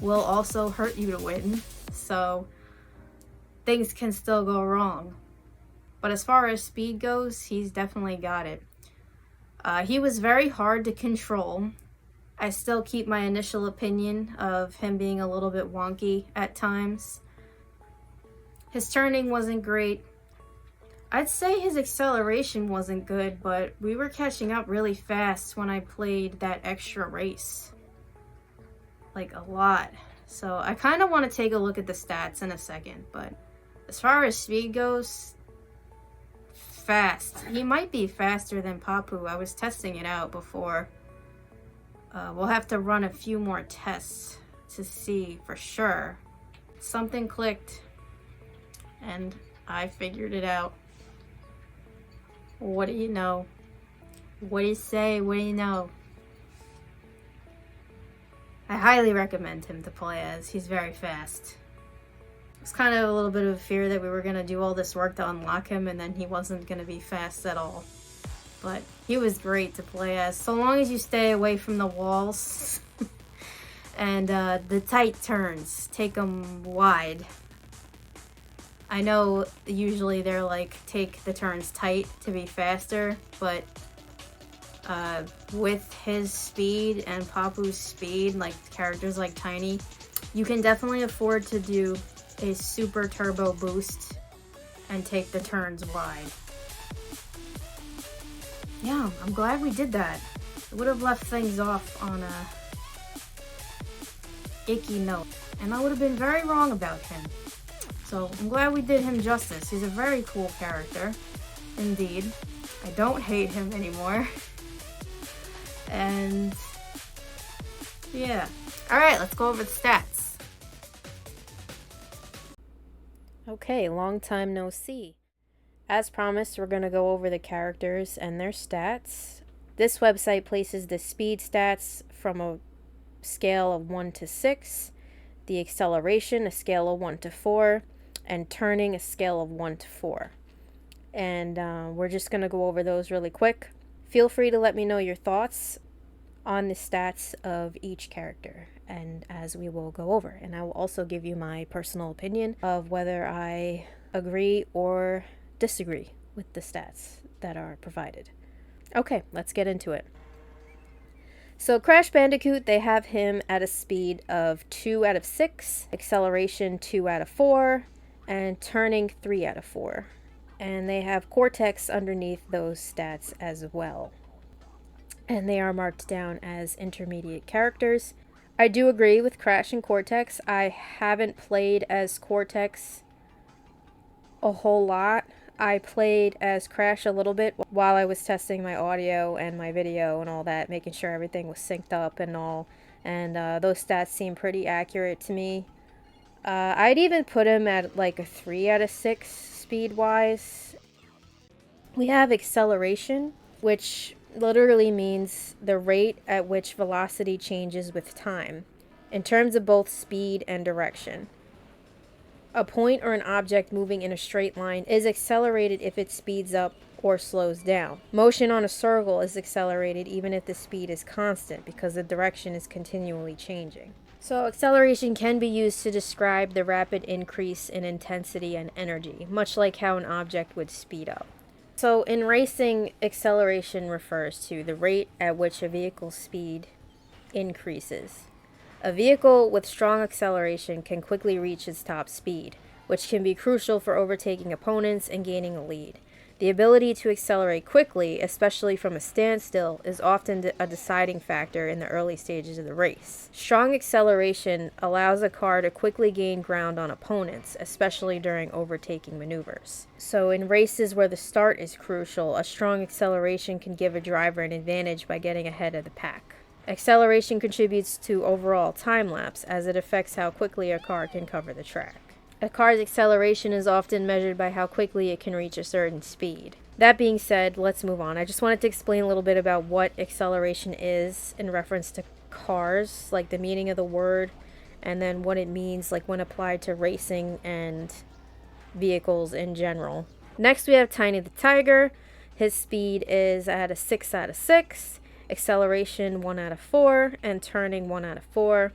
will also hurt you to win. So things can still go wrong. But as far as speed goes, he's definitely got it. He was very hard to control. I still keep my initial opinion of him being a little bit wonky at times. His turning wasn't great. I'd say his acceleration wasn't good, but we were catching up really fast when I played that extra race. Like a lot. So I kind of want to take a look at the stats in a second, but as far as speed goes, fast. He might be faster than Papu. I was testing it out before. We'll have to run a few more tests to see for sure. Something clicked and I figured it out. What do you know? What do you say? What do you know? I highly recommend him to play as. He's very fast. It's kind of a little bit of a fear that we were going to do all this work to unlock him and then he wasn't going to be fast at all. But he was great to play as, so long as you stay away from the walls and the tight turns. Take them wide. I know usually they're like, take the turns tight to be faster, but with his speed and Papu's speed, like characters like Tiny, you can definitely afford to do a super turbo boost and take the turns wide. Yeah, I'm glad we did that. It would have left things off on a icky note, and I would have been very wrong about him. So I'm glad we did him justice. He's a very cool character, indeed. I don't hate him anymore. And yeah. Alright, let's go over the stats. Okay, long time no see. As promised, we're going to go over the characters and their stats. This website places the speed stats from a scale of 1 to 6, the acceleration a scale of 1 to 4, and turning a scale of 1 to 4. And we're just going to go over those really quick. Feel free to let me know your thoughts on the stats of each character, and as we will go over. And I will also give you my personal opinion of whether I agree or disagree with the stats that are provided. Okay, let's get into it. So Crash Bandicoot, they have him at a speed of 2 out of 6, acceleration 2 out of 4, and turning 3 out of 4. And they have Cortex underneath those stats as well. And they are marked down as intermediate characters. I do agree with Crash and Cortex. I haven't played as Cortex a whole lot. I played as Crash a little bit while I was testing my audio and my video and all that, making sure everything was synced up and all. And those stats seem pretty accurate to me. I'd even put him at like a 3 out of 6 speed-wise. We have acceleration, which literally means the rate at which velocity changes with time, in terms of both speed and direction. A point or an object moving in a straight line is accelerated if it speeds up or slows down. Motion on a circle is accelerated even if the speed is constant because the direction is continually changing. So acceleration can be used to describe the rapid increase in intensity and energy, much like how an object would speed up. So in racing, acceleration refers to the rate at which a vehicle's speed increases. A vehicle with strong acceleration can quickly reach its top speed, which can be crucial for overtaking opponents and gaining a lead. The ability to accelerate quickly, especially from a standstill, is often a deciding factor in the early stages of the race. Strong acceleration allows a car to quickly gain ground on opponents, especially during overtaking maneuvers. So in races where the start is crucial, a strong acceleration can give a driver an advantage by getting ahead of the pack. Acceleration contributes to overall time lapse as it affects how quickly a car can cover the track. A car's acceleration is often measured by how quickly it can reach a certain speed. That being said, let's move on. I just wanted to explain a little bit about what acceleration is in reference to cars, like the meaning of the word, and then what it means like when applied to racing and vehicles in general. Next we have Tiny the Tiger. His speed is at a 6 out of 6. Acceleration 1 out of 4, and turning 1 out of 4.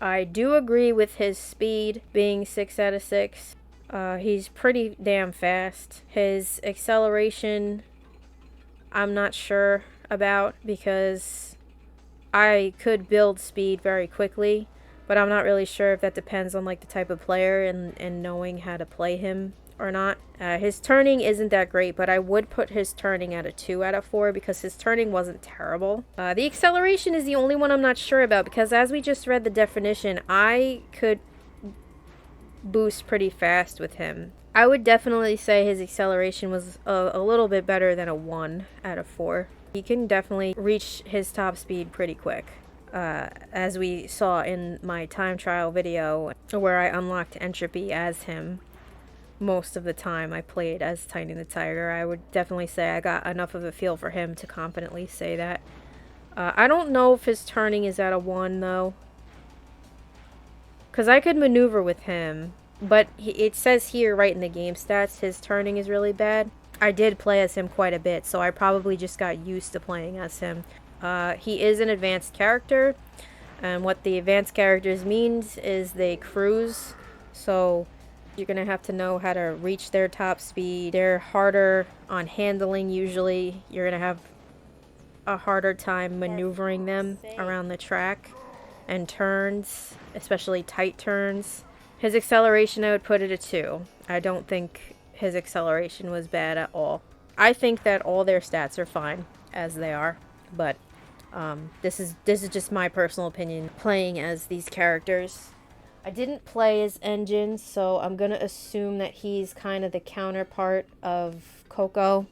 I do agree with his speed being 6 out of 6. He's pretty damn fast. His acceleration, I'm not sure about because I could build speed very quickly, but I'm not really sure if that depends on like the type of player and knowing how to play him or not. His turning isn't that great, but I would put his turning at a 2 out of 4 because his turning wasn't terrible. The acceleration is the only one I'm not sure about because as we just read the definition, I could boost pretty fast with him. I would definitely say his acceleration was a little bit better than a 1 out of 4. He can definitely reach his top speed pretty quick. As we saw in my time trial video where I unlocked Entropy as him. Most of the time I played as Tiny the Tiger. I would definitely say I got enough of a feel for him to confidently say that. I don't know if his turning is at a 1 though. Because I could maneuver with him. But it says here right in the game stats his turning is really bad. I did play as him quite a bit, so I probably just got used to playing as him. He is an advanced character. And what the advanced characters means is they cruise. So you're going to have to know how to reach their top speed. They're harder on handling usually. You're going to have a harder time maneuvering them around the track and turns, especially tight turns. His acceleration, I would put it at 2. I don't think his acceleration was bad at all. I think that all their stats are fine as they are, but this is just my personal opinion playing as these characters. I didn't play as Engine, so I'm gonna assume that he's kind of the counterpart of Coco.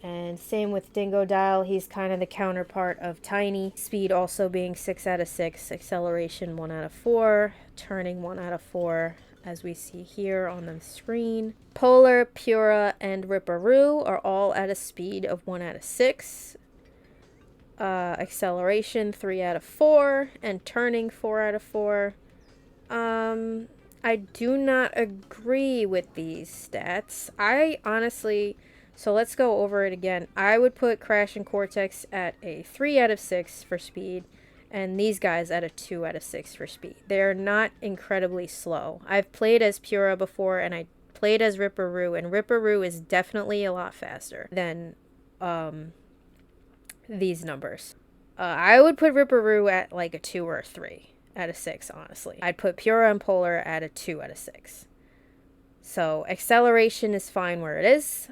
And same with Dingodile, he's kind of the counterpart of Tiny. Speed also being 6 out of 6, acceleration 1 out of 4, turning 1 out of 4, as we see here on the screen. Polar, Pura, and Ripperoo are all at a speed of 1 out of 6. Acceleration 3 out of 4, and turning 4 out of 4. I do not agree with these stats. I honestly... So let's go over it again. I would put Crash and Cortex at a 3 out of 6 for speed, and these guys at a 2 out of 6 for speed. They're not incredibly slow. I've played as Pura before, and I played as Ripperoo, and Ripperoo is definitely a lot faster than these numbers. I would put Ripperoo at like a 2 or a 3 out of 6, honestly. I'd put Pura and Polar at a 2 out of 6. So, acceleration is fine where it is.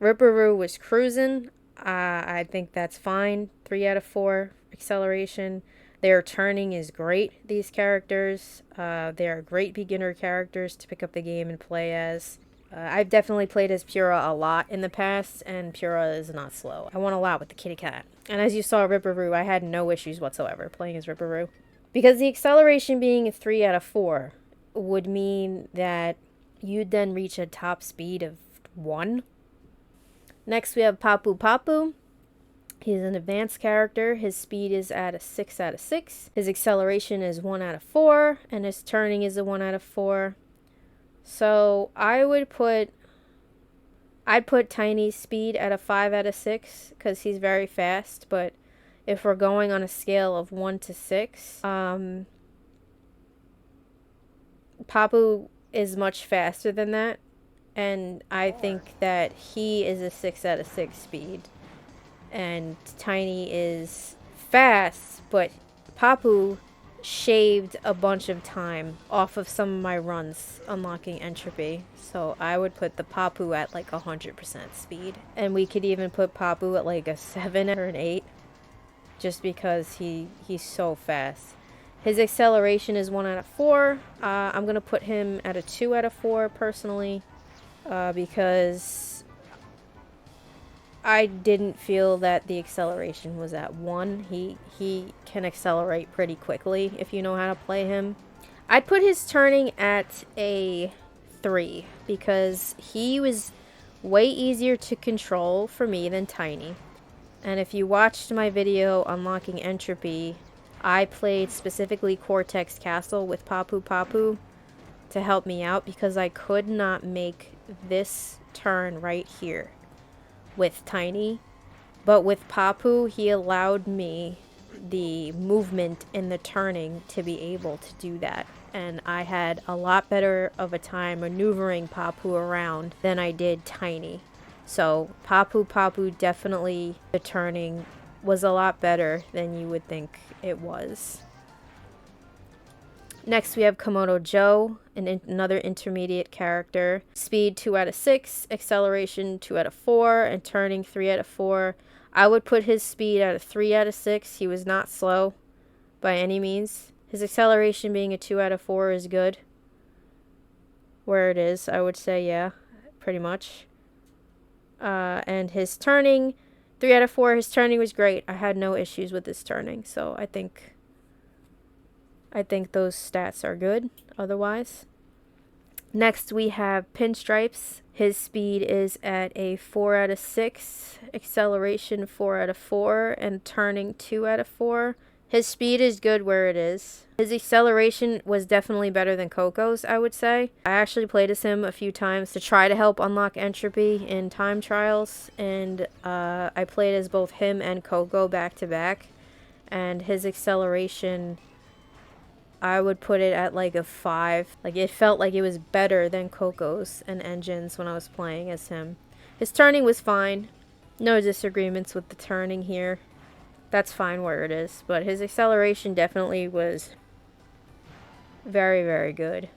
Ripperoo was cruising. I think that's fine. 3 out of 4 acceleration. Their turning is great, these characters. They are great beginner characters to pick up the game and play as. I've definitely played as Pura a lot in the past, and Pura is not slow. I won a lot with the kitty cat. And as you saw, Ripperoo, I had no issues whatsoever playing as Ripperoo. Because the acceleration being a 3 out of 4... would mean that you'd then reach a top speed of 1. Next we have Papu Papu. He's an advanced character. His speed is at a 6 out of 6. His acceleration is 1 out of 4. And his turning is a 1 out of 4. So I'd put Tiny's speed at a 5 out of 6. Because he's very fast. But if we're going on a scale of 1 to 6... Papu is much faster than that, and I think that he is a 6 out of 6 speed, and Tiny is fast, but Papu shaved a bunch of time off of some of my runs unlocking Entropy, so I would put the Papu at like 100% speed, and we could even put Papu at like a 7 or an 8, just because he's so fast. His acceleration is 1 out of 4. I'm going to put him at a 2 out of 4 personally because I didn't feel that the acceleration was at 1. He can accelerate pretty quickly if you know how to play him. I'd put his turning at a 3 because he was way easier to control for me than Tiny. And if you watched my video unlocking Entropy, I played specifically Cortex Castle with Papu Papu to help me out because I could not make this turn right here with Tiny. But with Papu, he allowed me the movement and the turning to be able to do that. And I had a lot better of a time maneuvering Papu around than I did Tiny. So Papu definitely, the turning was a lot better than you would think it was. Next we have Komodo Joe, another intermediate character. Speed 2 out of 6, acceleration 2 out of 4, and turning 3 out of 4. I would put his speed at a 3 out of 6. He was not slow by any means. His acceleration being a 2 out of 4 is good. Where it is, I would say, yeah, pretty much. And his turning, 3 out of 4. His turning was great. I had no issues with his turning, so I think those stats are good otherwise. Next we have Pinstripes. His speed is at a 4 out of 6, acceleration 4 out of 4, and turning 2 out of 4. His speed is good where it is. His acceleration was definitely better than Coco's, I would say. I actually played as him a few times to try to help unlock Entropy in time trials, and I played as both him and Coco back to back, and his acceleration, I would put it at like a 5. Like, it felt like it was better than Coco's and Engine's when I was playing as him. His turning was fine. No disagreements with the turning here. That's fine where it is. But his acceleration definitely was very, very good.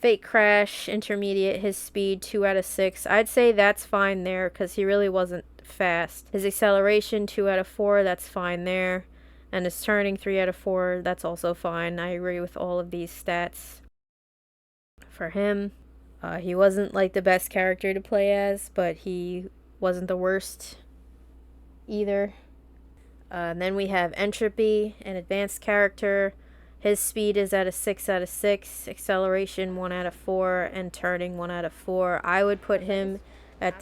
Fake Crash, intermediate, his speed 2 out of 6. I'd say that's fine there because he really wasn't fast. His acceleration 2 out of 4, that's fine there. And his turning 3 out of 4, that's also fine. I agree with all of these stats for him. He wasn't like the best character to play as, but he wasn't the worst either. And then we have Entropy, an advanced character. His speed is at a 6 out of 6, acceleration 1 out of 4, and turning 1 out of 4. I would put him at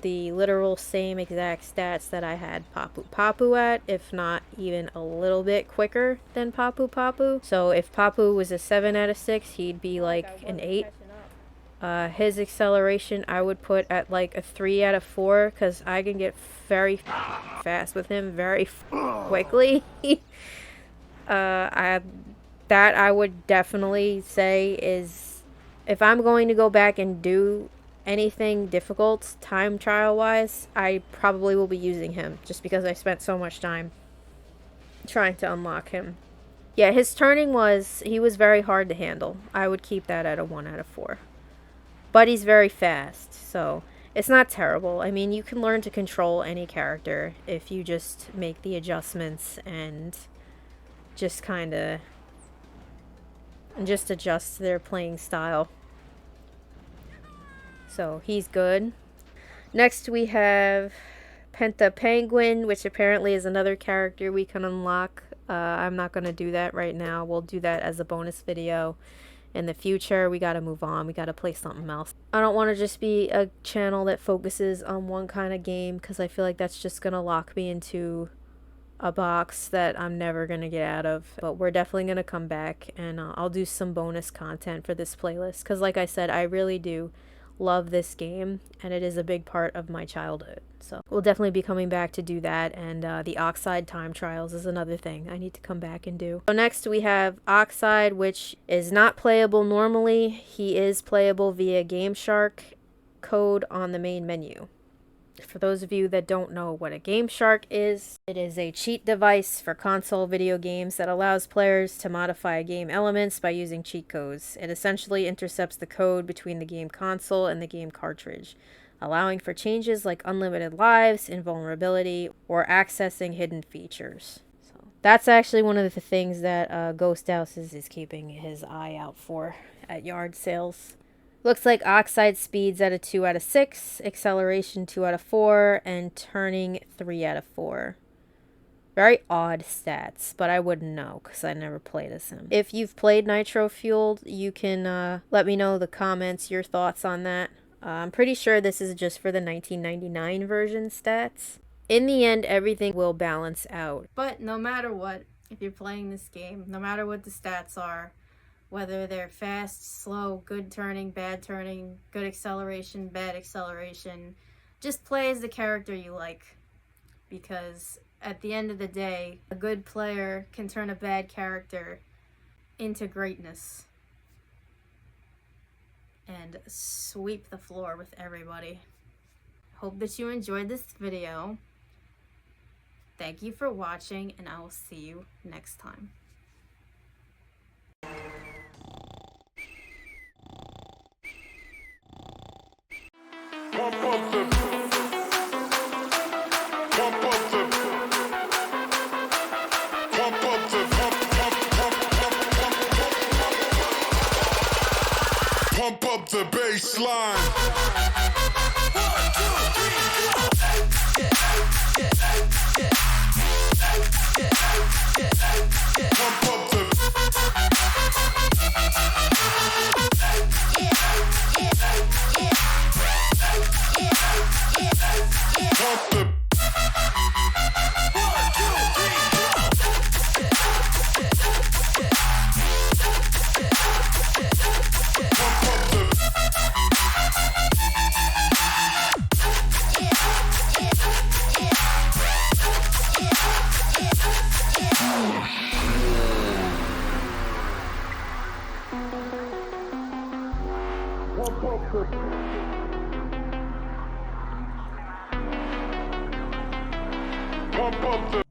the literal same exact stats that I had Papu at, if not even a little bit quicker than Papu. So if Papu was a 7 out of 6, he'd be like an 8. His acceleration I would put at like a 3 out of 4 because I can get very fast with him very quickly. I would definitely say is, if I'm going to go back and do anything difficult time trial wise, I probably will be using him just because I spent so much time trying to unlock him. Yeah, his turning he was very hard to handle. I would keep that at a 1 out of 4. But he's very fast, so it's not terrible. I mean, you can learn to control any character if you just make the adjustments and just kind of adjust their playing style. So he's good. Next we have Penta Penguin, which apparently is another character we can unlock. I'm not going to do that right now. We'll do that as a bonus video in the future. We gotta move on. We gotta play something else. I don't want to just be a channel that focuses on one kind of game because I feel like that's just gonna lock me into a box that I'm never gonna get out of. But we're definitely gonna come back and I'll do some bonus content for this playlist because, like I said, I really do love this game and it is a big part of my childhood. So we'll definitely be coming back to do that, and the Oxide time trials is another thing I need to come back and do. So next we have Oxide, which is not playable normally. He is playable via Game Shark code on the main menu. For those of you that don't know what a Game Shark is, it is a cheat device for console video games that allows players to modify game elements by using cheat codes. It essentially intercepts the code between the game console and the game cartridge, allowing for changes like unlimited lives, invulnerability, or accessing hidden features. So that's actually one of the things that Ghost Houses is keeping his eye out for at yard sales. Looks like Oxide speeds at a 2 out of 6, acceleration 2 out of 4, and turning 3 out of 4. Very odd stats, but I wouldn't know because I never played as him. If you've played Nitro Fueled, you can let me know in the comments your thoughts on that. I'm pretty sure this is just for the 1999 version stats. In the end, everything will balance out. But no matter what, if you're playing this game, no matter what the stats are, whether they're fast, slow, good turning, bad turning, good acceleration, bad acceleration, just play as the character you like. because at the end of the day, a good player can turn a bad character into greatness and sweep the floor with everybody. Hope that you enjoyed this video. Thank you for watching, and I will see you next time. Pump up the. Pump up the. Pump up the. Pump up the bass line. Pump up the. Pump the. Pump up the.